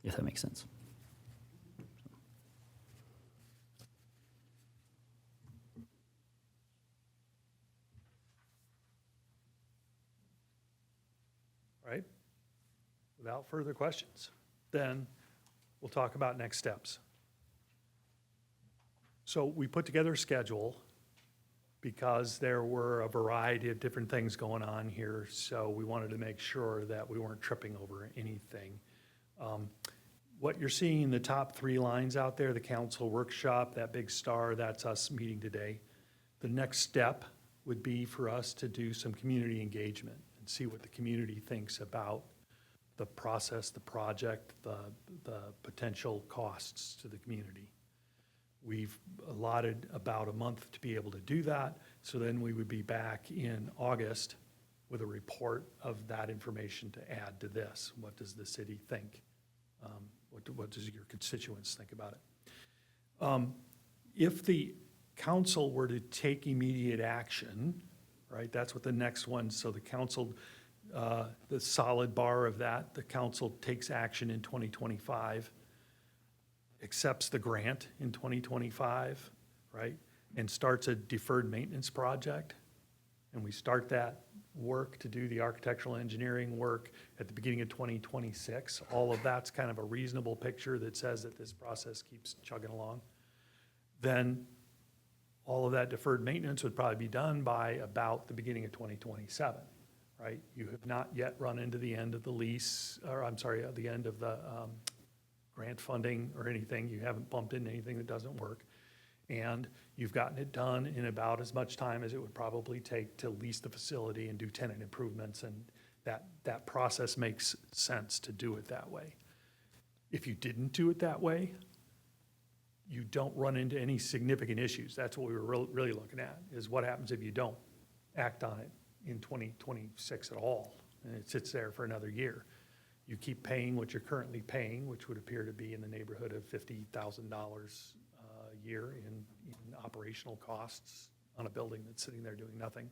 if that makes sense.
Right? Without further questions, then we'll talk about next steps. So we put together a schedule because there were a variety of different things going on here, so we wanted to make sure that we weren't tripping over anything. What you're seeing in the top 3 lines out there, the council workshop, that big star, that's us meeting today. The next step would be for us to do some community engagement and see what the community thinks about the process, the project, the potential costs to the community. We've allotted about a month to be able to do that, so then we would be back in August with a report of that information to add to this. What does the city think? What does your constituents think about it? If the council were to take immediate action, right, that's what the next one, so the council, the solid bar of that, the council takes action in 2025, accepts the grant in 2025, right, and starts a deferred maintenance project, and we start that work to do the architectural engineering work at the beginning of 2026. All of that's kind of a reasonable picture that says that this process keeps chugging along. Then all of that deferred maintenance would probably be done by about the beginning of 2027, right? You have not yet run into the end of the lease, or I'm sorry, the end of the grant funding or anything. You haven't bumped into anything that doesn't work. And you've gotten it done in about as much time as it would probably take to lease the facility and do tenant improvements, and that process makes sense to do it that way. If you didn't do it that way, you don't run into any significant issues. That's what we were really looking at, is what happens if you don't act on it in 2026 at all, and it sits there for another year. You keep paying what you're currently paying, which would appear to be in the neighborhood of $50,000 a year in operational costs on a building that's sitting there doing nothing.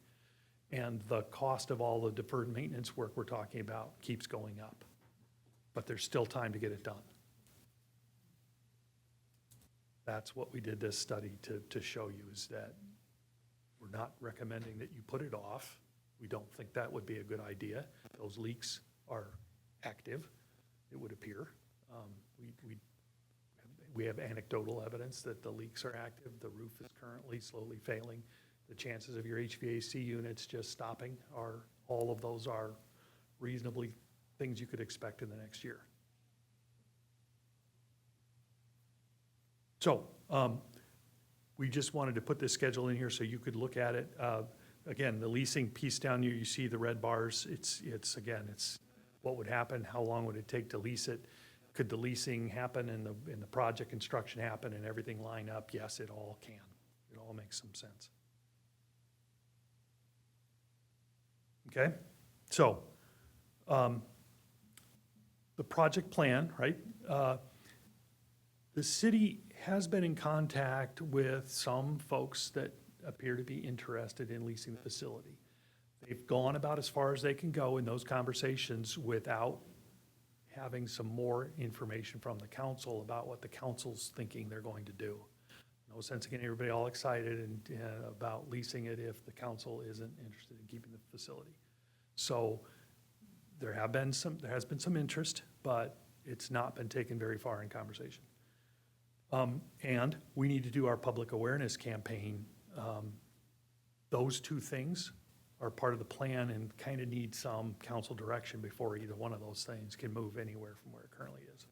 And the cost of all the deferred maintenance work we're talking about keeps going up, but there's still time to get it done. That's what we did this study to show you, is that we're not recommending that you put it off. We don't think that would be a good idea. Those leaks are active, it would appear. We have anecdotal evidence that the leaks are active. The roof is currently slowly failing. The chances of your HVAC units just stopping all of those are reasonably things you could expect in the next year. So we just wanted to put this schedule in here so you could look at it. Again, the leasing piece down here, you see the red bars. It's what would happen, how long would it take to lease it? Could the leasing happen and the project construction happen and everything line up? Yes, it all can. It all makes some sense. Okay, so, the project plan, right? The city has been in contact with some folks that appear to be interested in leasing the facility. They've gone about as far as they can go in those conversations without having some more information from the council about what the council's thinking they're going to do. No sense in getting everybody all excited and about leasing it if the council isn't interested in keeping the facility. So there has been some interest, but it's not been taken very far in conversation. And we need to do our public awareness campaign. Those two things are part of the plan and kind of need some council direction before either one of those things can move anywhere from where it currently is.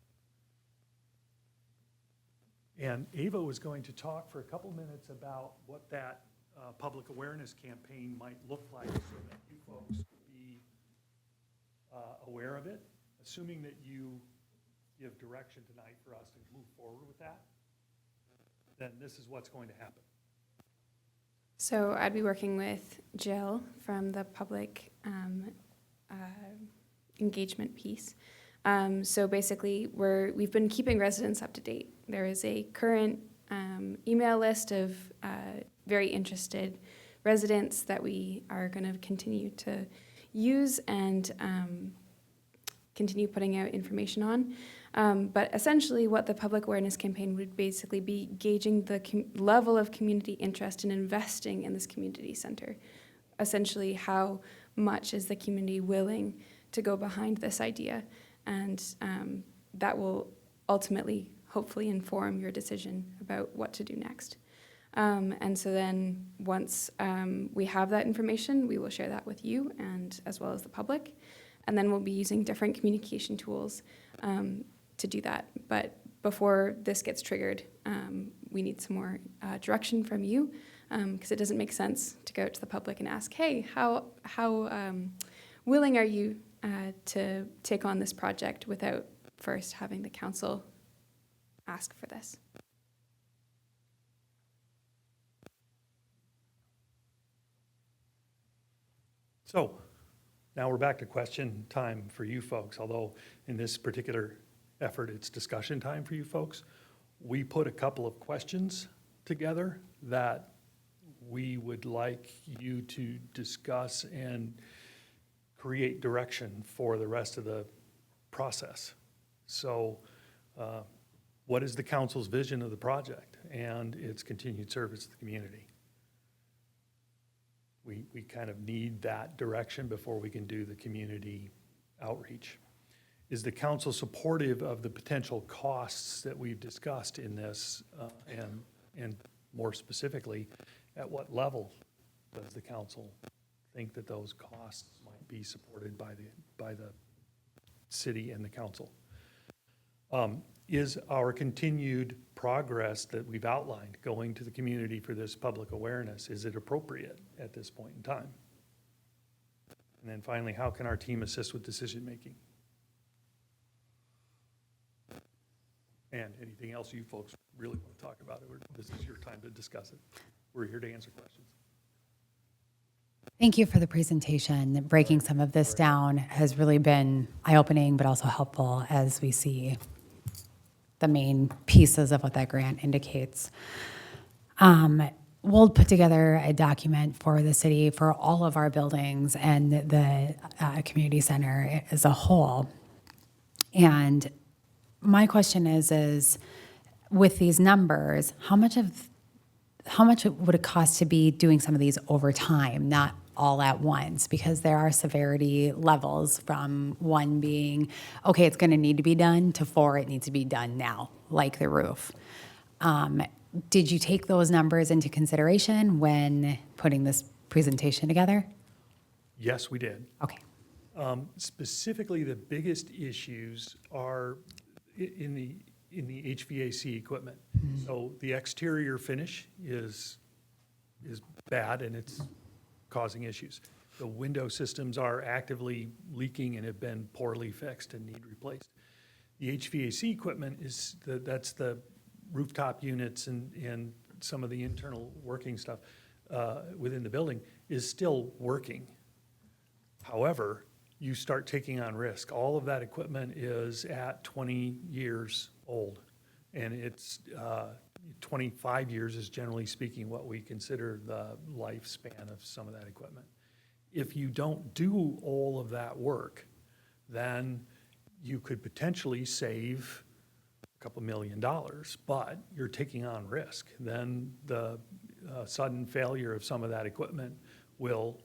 And Ava was going to talk for a couple minutes about what that public awareness campaign might look like so that you folks could be aware of it, assuming that you give direction tonight for us to move forward with that, then this is what's going to happen.
So I'd be working with Jill from the public engagement piece. So basically, we've been keeping residents up to date. There is a current email list of very interested residents that we are going to continue to use and continue putting out information on. But essentially what the public awareness campaign would basically be gauging the level of community interest in investing in this community center. Essentially, how much is the community willing to go behind this idea? And that will ultimately, hopefully, inform your decision about what to do next. And so then once we have that information, we will share that with you and as well as the public. And then we'll be using different communication tools to do that. But before this gets triggered, we need some more direction from you, because it doesn't make sense to go out to the public and ask, hey, how willing are you to take on this project without first having the council ask for this?
So now we're back to question time for you folks, although in this particular effort, it's discussion time for you folks. We put a couple of questions together that we would like you to discuss and create direction for the rest of the process. So what is the council's vision of the project and its continued service to the community? We kind of need that direction before we can do the community outreach. Is the council supportive of the potential costs that we've discussed in this, and more specifically, at what level does the council think that those costs might be supported by the city and the council? Is our continued progress that we've outlined going to the community for this public awareness, is it appropriate at this point in time? And then finally, how can our team assist with decision-making? And anything else you folks really want to talk about, this is your time to discuss it. We're here to answer questions.
Thank you for the presentation. Breaking some of this down has really been eye-opening, but also helpful as we see the main pieces of what that grant indicates. We'll put together a document for the city for all of our buildings and the community center as a whole. And my question is with these numbers, how much would it cost to be doing some of these over time, not all at once? Because there are severity levels from 1 being, okay, it's going to need to be done, to 4, it needs to be done now, like the roof. Did you take those numbers into consideration when putting this presentation together?
Yes, we did.
Okay.
Specifically, the biggest issues are in the HVAC equipment. Mm-hmm. So the exterior finish is bad and it's causing issues. The window systems are actively leaking and have been poorly fixed and need replaced. The HVAC equipment that's the rooftop units and some of the internal working stuff within the building is still working. However, you start taking on risk. All of that equipment is at 20 years old. And it's 25 years is generally speaking what we consider the lifespan of some of that equipment. If you don't do all of that work, then you could potentially save a couple $1 million, but you're taking on risk. Then the sudden failure of some of that equipment will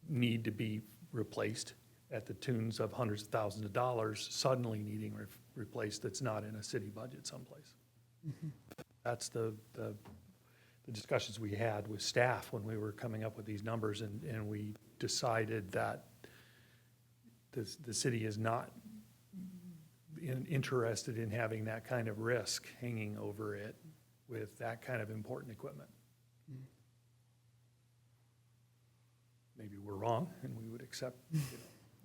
need to be replaced at the tunes of hundreds of thousands of dollars, suddenly needing replaced that's not in a city budget someplace. That's the discussions we had with staff when we were coming up with these numbers, and we decided that the city is not interested in having that kind of risk hanging over it with that kind of important equipment. Maybe we're wrong, and we would accept,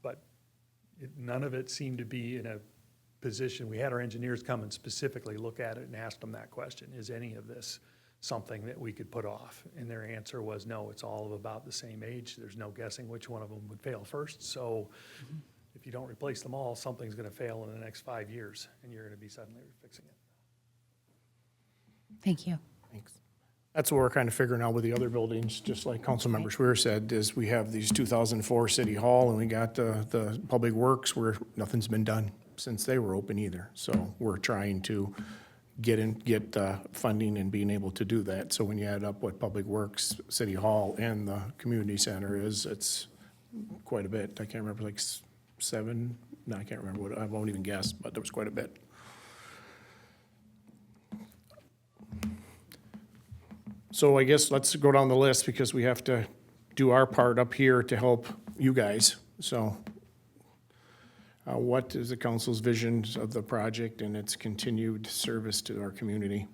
but none of it seemed to be in a position. We had our engineers come and specifically look at it and asked them that question: is any of this something that we could put off? And their answer was no, it's all of about the same age. There's no guessing which one of them would fail first. So if you don't replace them all, something's going to fail in the next 5 years, and you're going to be suddenly fixing it.
Thank you.
Thanks. That's what we're kind of figuring out with the other buildings, just like Councilmember Schweer said, is we have these 2004 City Hall, and we got the Public Works where nothing's been done since they were open either. So we're trying to get funding and being able to do that. So when you add up what Public Works, City Hall, and the community center is, it's quite a bit. I can't remember, like 7, no, I can't remember what, I won't even guess, but there was quite a bit. So I guess let's go down the list because we have to do our part up here to help you guys. So what is the council's vision of the project and its continued service to our community?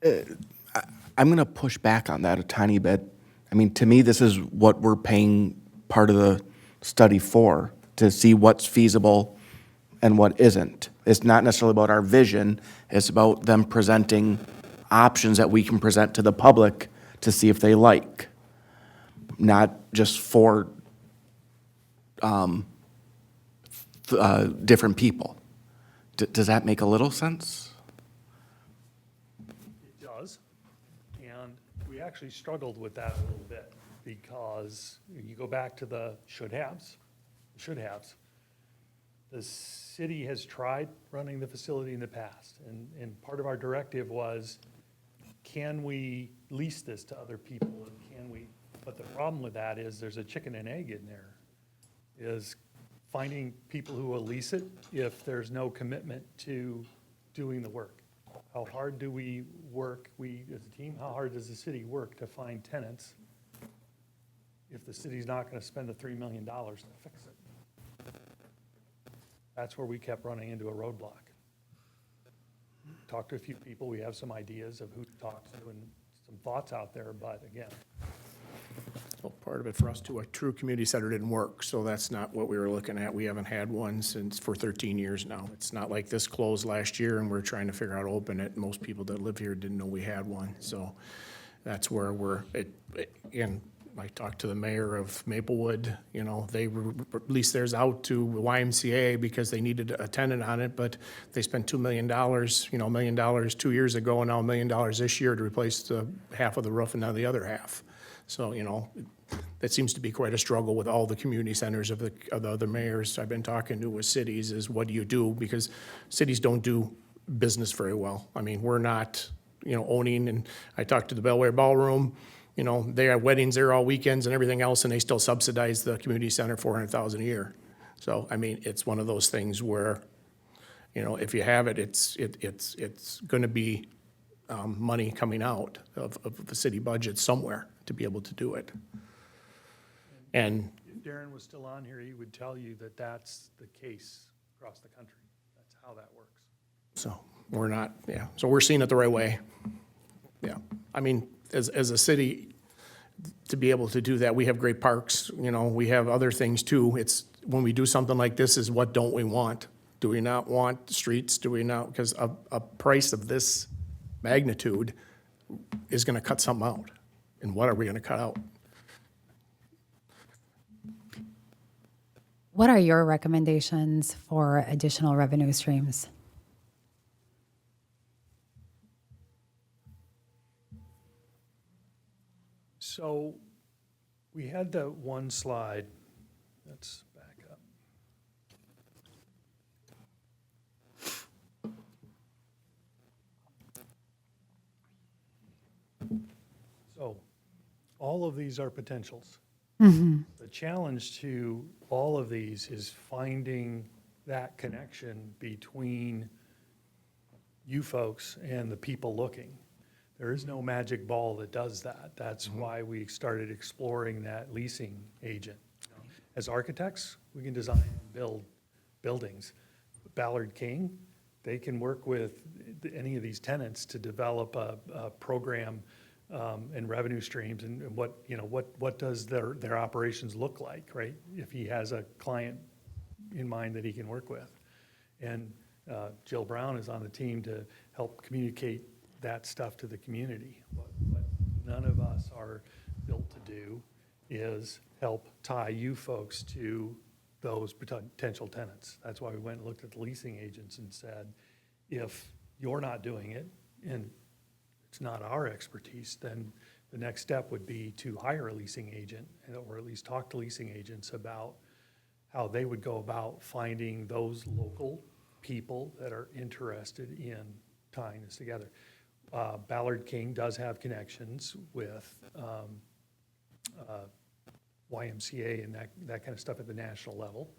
I'm going to push back on that a tiny bit. I mean, to me, this is what we're paying part of the study for, to see what's feasible and what isn't. It's not necessarily about our vision, it's about them presenting options that we can present to the public to see if they like, not just for different people. Does that make a little sense?
It does, and we actually struggled with that a little bit because you go back to the should-haves. The city has tried running the facility in the past, and part of our directive was, can we lease this to other people, and can we, but the problem with that is there's a chicken and egg in there, is finding people who will lease it if there's no commitment to doing the work. How hard do we work, we as a team, how hard does the city work to find tenants if the city's not gonna spend the $3 million to fix it? That's where we kept running into a roadblock. Talked to a few people, we have some ideas of who to talk to and some thoughts out there, but again.
So part of it for us too, a true community center didn't work, so that's not what we were looking at. We haven't had one for 13 years now. It's not like this closed last year and we're trying to figure out how to open it. Most people that live here didn't know we had one, so that's where and I talked to the mayor of Maplewood, you know, they leased theirs out to YMCA because they needed a tenant on it, but they spent $2 million, $1 million 2 years ago, and now $1 million this year to replace the half of the roof and now the other half. So, that seems to be quite a struggle with all the community centers of the other mayors I've been talking to with cities, is what do you do? Because cities don't do business very well. I mean, we're not, owning, and I talked to the Bellware Ballroom, they have weddings there all weekends and everything else, and they still subsidize the community center $400,000 a year. So, I mean, it's one of those things where, if you have it, it's gonna be money coming out of the city budget somewhere to be able to do it. And
If Darren was still on here, he would tell you that that's the case across the country. That's how that works.
so we're not, so we're seeing it the right way. Yeah, I mean, as a city, to be able to do that, we have great parks, we have other things too. It's, when we do something like this, is what don't we want? Do we not want streets? Do we not? Because a price of this magnitude is gonna cut something out. And what are we gonna cut out?
What are your recommendations for additional revenue streams?
So we had the one slide, let's back up. So all of these are potentials. The challenge to all of these is finding that connection between you folks and the people looking. There is no magic ball that does that. That's why we started exploring that leasing agent. As architects, we can design and build buildings. Ballard King, they can work with any of these tenants to develop a program and revenue streams and what does their operations look like, right? If he has a client in mind that he can work with. And Jill Brown is on the team to help communicate that stuff to the community. What none of us are built to do is help tie you folks to those potential tenants. That's why we went and looked at the leasing agents and said, if you're not doing it and it's not our expertise, then the next step would be to hire a leasing agent, or at least talk to leasing agents about how they would go about finding those local people that are interested in tying this together. Ballard King does have connections with YMCA and that kind of stuff at the national level.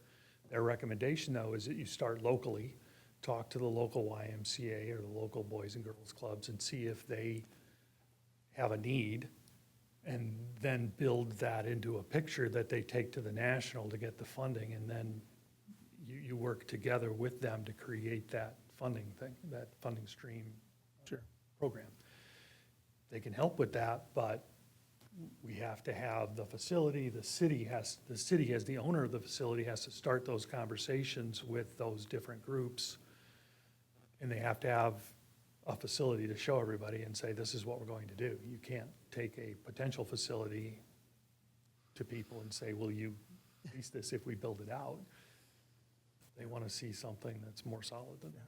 Their recommendation, though, is that you start locally, talk to the local YMCA or the local Boys and Girls Clubs and see if they have a need, and then build that into a picture that they take to the national to get the funding, and then you work together with them to create that funding thing, that funding stream program. They can help with that, but we have to have the facility, the city as the owner of the facility has to start those conversations with those different groups. And they have to have a facility to show everybody and say, this is what we're going to do. You can't take a potential facility to people and say, will you lease this if we build it out? They want to see something that's more solid than that.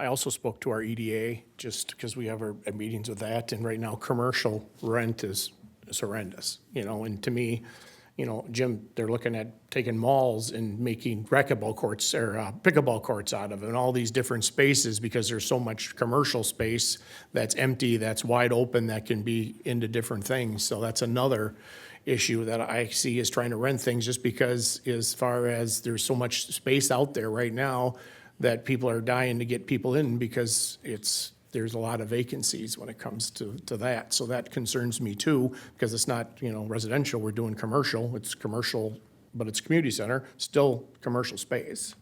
I also spoke to our EDA, just because we have our meetings with that, and right now, commercial rent is horrendous, and to me, Jim, they're looking at taking malls and making racquetball courts or pickleball courts out of it, and all these different spaces, because there's so much commercial space that's empty, that's wide open, that can be into different things. So that's another issue that I see, is trying to rent things, just because as far as there's so much space out there right now that people are dying to get people in, because there's a lot of vacancies when it comes to that. So that concerns me too, because it's not, residential, we're doing commercial. It's commercial, but it's community center, still commercial space.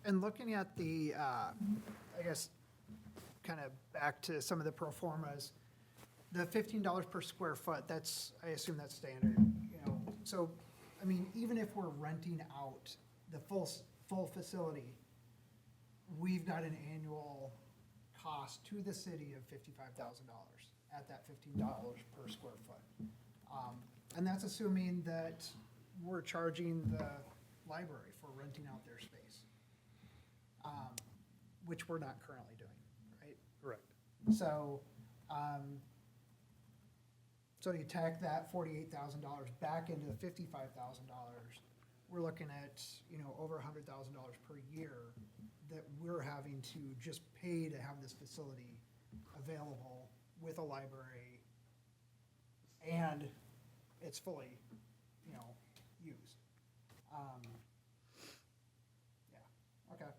And looking at the, I guess, kind of back to some of the pro formas, the $15 per square foot, I assume that's standard, So, even if we're renting out the full facility, we've got an annual cost to the city of $55,000 at that $15 per square foot. And that's assuming that we're charging the library for renting out their space, which we're not currently doing, right?
Correct.
So, so you tack that $48,000 back into the $55,000, we're looking at, over $100,000 per year that we're having to just pay to have this facility available with a library, and it's fully, used. Yeah, okay.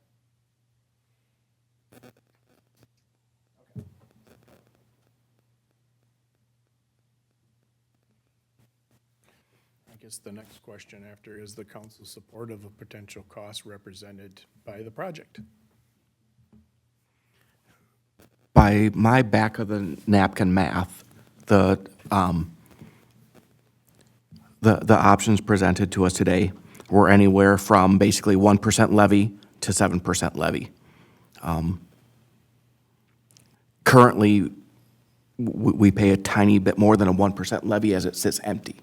I guess the next question after, is the council supportive of potential costs represented by the project?
By my back of the napkin math, the options presented to us today were anywhere from basically 1% levy to 7% levy. Currently, we pay a tiny bit more than a 1% levy as it sits empty.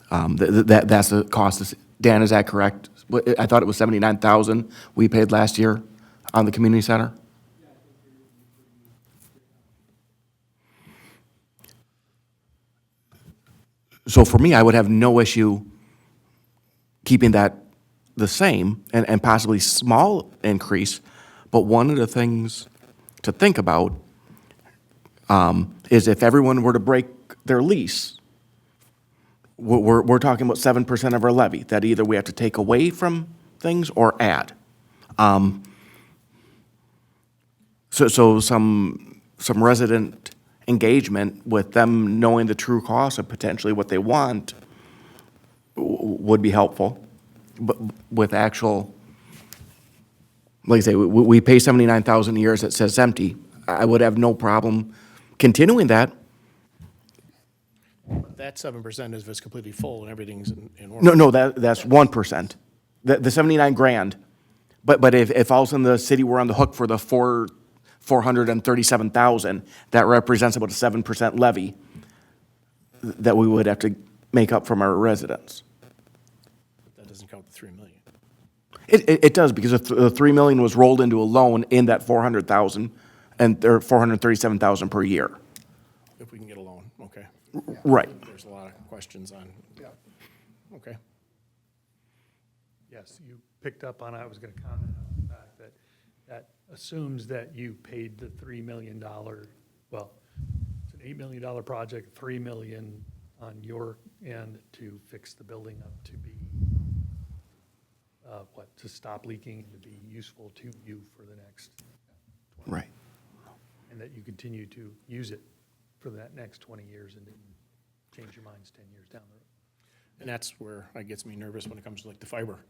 That's the cost. Dan, is that correct? I thought it was 79,000 we paid last year on the community center? So for me, I would have no issue keeping that the same and possibly small increase. But one of the things to think about is if everyone were to break their lease, we're talking about 7% of our levy that either we have to take away from things or add. So some resident engagement with them knowing the true cost of potentially what they want would be helpful. But with actual, like I say, we pay 79,000 a year as it says empty. I would have no problem continuing that.
That 7% is if it's completely full and everything's in order.
No, that's 1%. The 79 grand. But if all of a sudden the city were on the hook for the 437,000, that represents about a 7% levy that we would have to make up from our residents.
That doesn't count the 3 million.
It does, because the 3 million was rolled into a loan in that 400,000 and or 437,000 per year.
If we can get a loan, okay.
Right.
There's a lot of questions on, okay.
Yes, you picked up on, I was going to comment on the fact that that assumes that you paid the $3 million, well, it's an $8 million project, $3 million on your end to fix the building up to be, to stop leaking and to be useful to you for the next 20
Right.
and that you continue to use it for that next 20 years and didn't change your minds 10 years down the road.
And that's where it gets me nervous when it comes to like the fiber.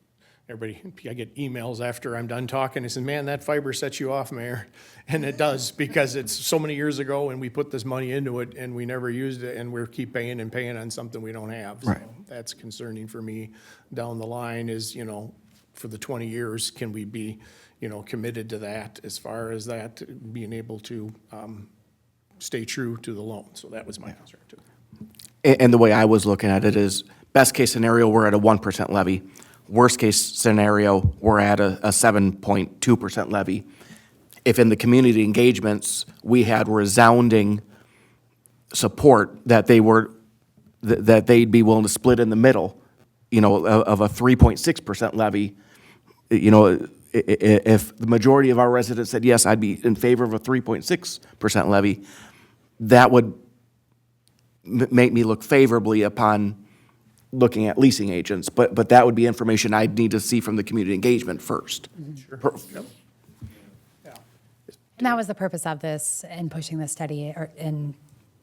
Everybody, I get emails after I'm done talking, they say, man, that fiber sets you off, Mayor. And it does, because it's so many years ago and we put this money into it and we never used it and we keep paying and paying on something we don't have.
Right.
So that's concerning for me down the line is, for the 20 years, can we be, committed to that as far as that being able to stay true to the loan. So that was my concern too.
And the way I was looking at it is, best case scenario, we're at a 1% levy. Worst case scenario, we're at a 7.2% levy. If in the community engagements, we had resounding support that that they'd be willing to split in the middle, of a 3.6% levy, if the majority of our residents said, yes, I'd be in favor of a 3.6% levy, that would make me look favorably upon looking at leasing agents, but that would be information I'd need to see from the community engagement first.
Sure. Yep.
And that was the purpose of this and pushing this study and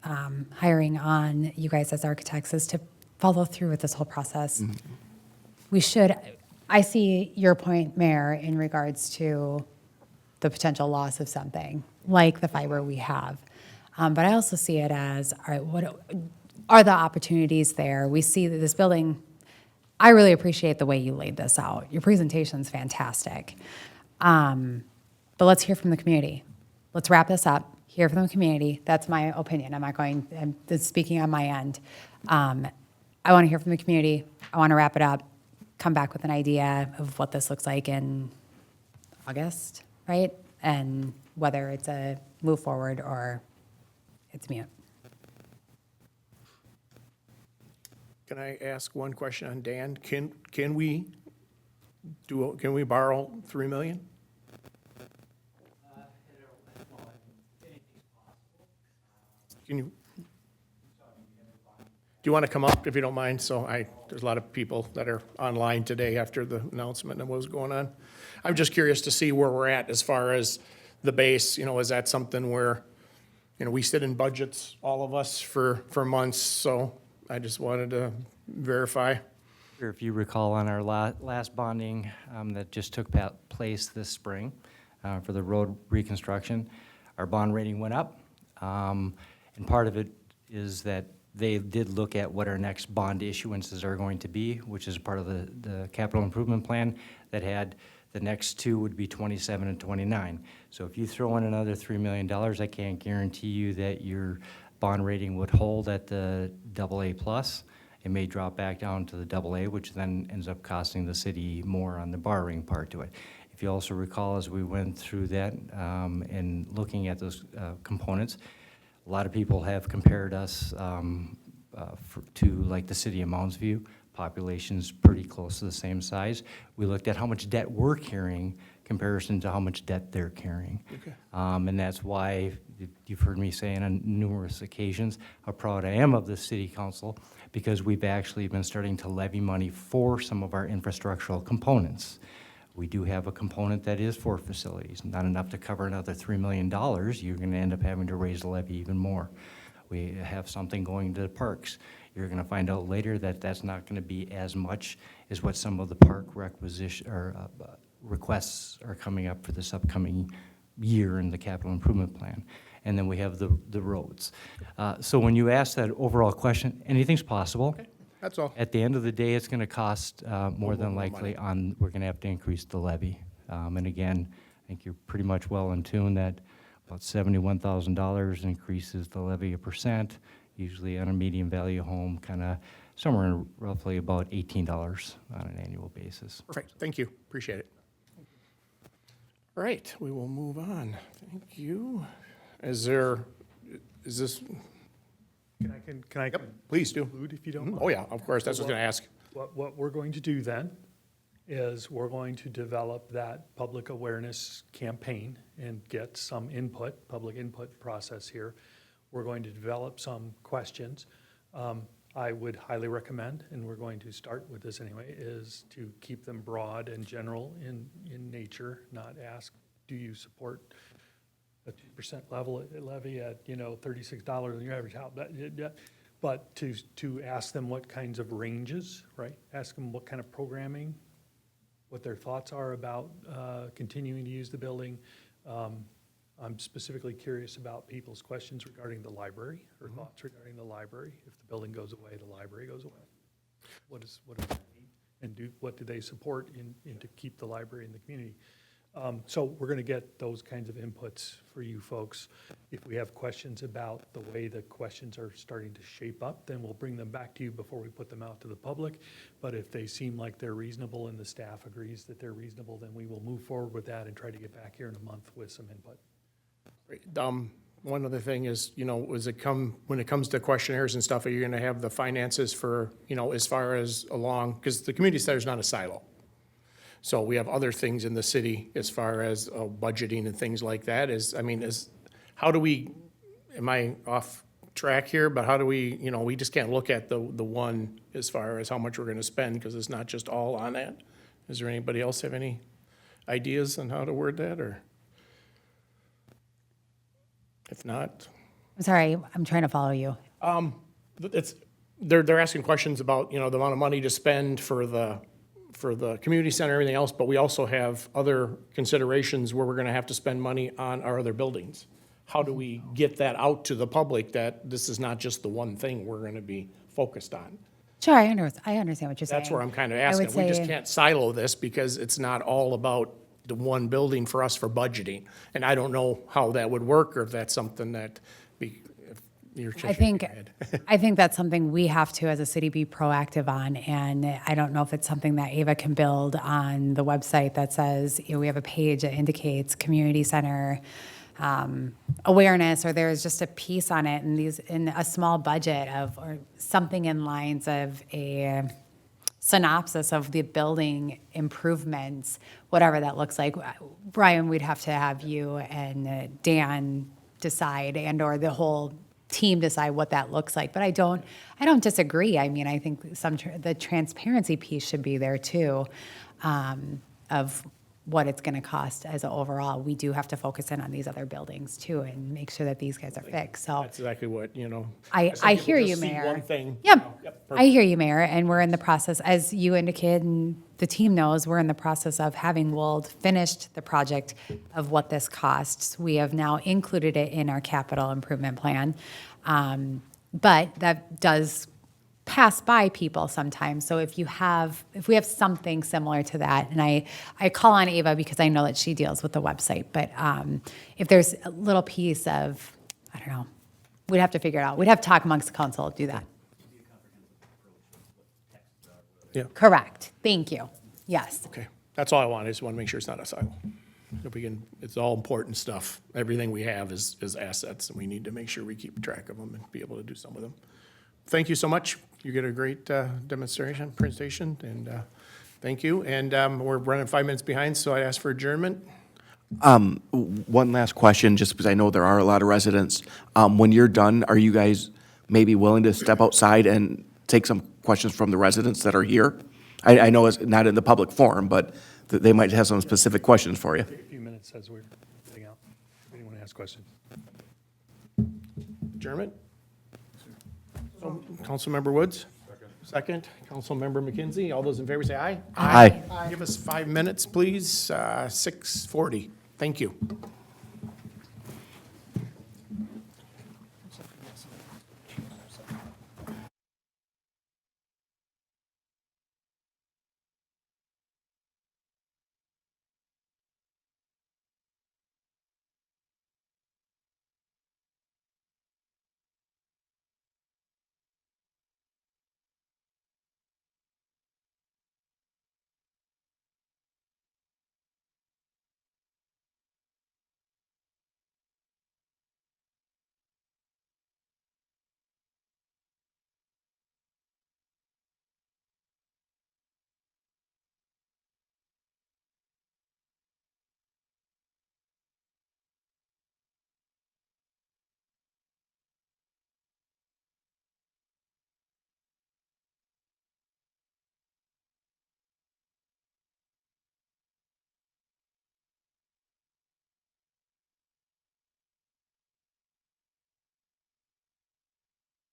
hiring on you guys as architects is to follow through with this whole process. I see your point, Mayor, in regards to the potential loss of something like the fiber we have. But I also see it as, all right, what are the opportunities there? We see that this building, I really appreciate the way you laid this out. Your presentation's fantastic. But let's hear from the community. Let's wrap this up, hear from the community. That's my opinion. I'm speaking on my end. I want to hear from the community. I want to wrap it up, come back with an idea of what this looks like in August, right? And whether it's a move forward or it's mute.
Can I ask one question on Dan? Can we borrow 3 million? Do you want to come up if you don't mind? There's a lot of people that are online today after the announcement of what was going on. I'm just curious to see where we're at as far as the base, is that something where, we sit in budgets, all of us, for months, so I just wanted to verify.
Sure, if you recall on our last bonding that just took place this spring for the road reconstruction, our bond rating went up. And part of it is that They did look at what our next bond issuances are going to be, which is part of the capital improvement plan that had the next two would be 27 and 29. So if you throw in another $3 million, I can't guarantee you that your bond rating would hold at the AA plus. It may drop back down to the AA, which then ends up costing the city more on the borrowing part to it. If you also recall, as we went through that and looking at those components, a lot of people have compared us to like the city of Mounds View. Population's pretty close to the same size. We looked at how much debt we're carrying comparison to how much debt they're carrying.
Okay.
And that's why you've heard me saying on numerous occasions how proud I am of the city council, because we've actually been starting to levy money for some of our infrastructural components. We do have a component that is for facilities, not enough to cover another $3 million. You're gonna end up having to raise the levy even more. We have something going to the parks. You're gonna find out later that that's not gonna be as much as what some of the park requisition or requests are coming up for this upcoming year in the capital improvement plan. And then we have the roads. So when you ask that overall question, anything's possible.
Okay, that's all.
At the end of the day, it's gonna cost more than
more
likely
money.
we're gonna have to increase the levy. And again, I think you're pretty much well in tune that about $71,000 increases the levy 1%, usually on a medium value home, kinda somewhere in roughly about $18 on an annual basis.
Perfect, thank you, appreciate it. All right, we will move on. Thank you. Is this,
Can I
please do.
conclude if you don't mind?
Oh, yeah, of course, that's what I was gonna ask.
What we're going to do then is we're going to develop that public awareness campaign and get some input, public input process here. We're going to develop some questions. I would highly recommend, and we're going to start with this anyway, is to keep them broad and general in nature, not ask, do you support a 2% levy at, $36 in your average house? But to ask them what kinds of ranges, right? Ask them what kind of programming, what their thoughts are about continuing to use the building. I'm specifically curious about people's questions regarding the library, or thoughts regarding the library. If the building goes away, the library goes away. What does that mean? And what do they support in to keep the library in the community? So we're going to get those kinds of inputs for you folks. If we have questions about the way the questions are starting to shape up, then we'll bring them back to you before we put them out to the public. But if they seem like they're reasonable and the staff agrees that they're reasonable, then we will move forward with that and try to get back here in a month with some input.
One other thing is, when it comes to questionnaires and stuff, are you gonna have the finances for, as far as because the community center is not a silo. So we have other things in the city as far as budgeting and things like that am I off track here? But how do we just can't look at the one as far as how much we're gonna spend, because it's not just all on that. Is there anybody else have any ideas on how to word that, or? If not,
I'm sorry, I'm trying to follow you.
they're asking questions about, the amount of money to spend for the community center and everything else, but we also have other considerations where we're gonna have to spend money on our other buildings. How do we get that out to the public that this is not just the one thing we're gonna be focused on?
Sure, I understand what you're saying.
That's where I'm kind of
I would
asking. We just
say-
can't silo this because it's not all about the one building for us for budgeting. And I don't know how that would work, or if that's something that if you're
I think that's something we have to, as a city, be proactive on. And I don't know if it's something that Ava can build on the website that says, we have a page that indicates community center awareness, or there's just a piece on it in a small budget or something in lines of a synopsis of the building improvements, whatever that looks like. Brian, we'd have to have you and Dan decide, or the whole team decide what that looks like. But I don't disagree. I mean, I think the transparency piece should be there too, of what it's going to cost as an overall. We do have to focus in on these other buildings too and make sure that these guys are fixed. So
That's exactly what,
I
some
hear
people
you,
just see
Mayor.
one thing.
Yep.
Perfect.
I hear you, Mayor, and we're in the process, as you indicated, and the team knows, we're in the process of having Wold finished the project of what this costs. We have now included it in our capital improvement plan. but that does pass by people sometimes. So if we have something similar to that, and I call on Ava because I know that she deals with the website, but if there's a little piece of, I don't know, we'd have to figure it out. We'd have to talk amongst the council to do that.
Yeah.
Correct. Thank you. Yes.
Okay, that's all I want. I just want to make sure it's not a silo. That we can, it's all important stuff. Everything we have is assets, and we need to make sure we keep track of them and be able to do some with them. Thank you so much. You get a great demonstration, presentation, and thank you. And we're running 5 minutes behind, so I ask for adjournment.
One last question, just because I know there are a lot of residents. When you're done, are you guys maybe willing to step outside and take some questions from the residents that are here? I know it's not in the public forum, but they might have some specific questions for you.
Take a few minutes as we're getting out, if anyone has questions.
Adjournment? So, Councilmember Woods? Second. Councilmember McKenzie, all those in favor say aye.
Aye.
Give us 5 minutes, please. 6:40. Thank you.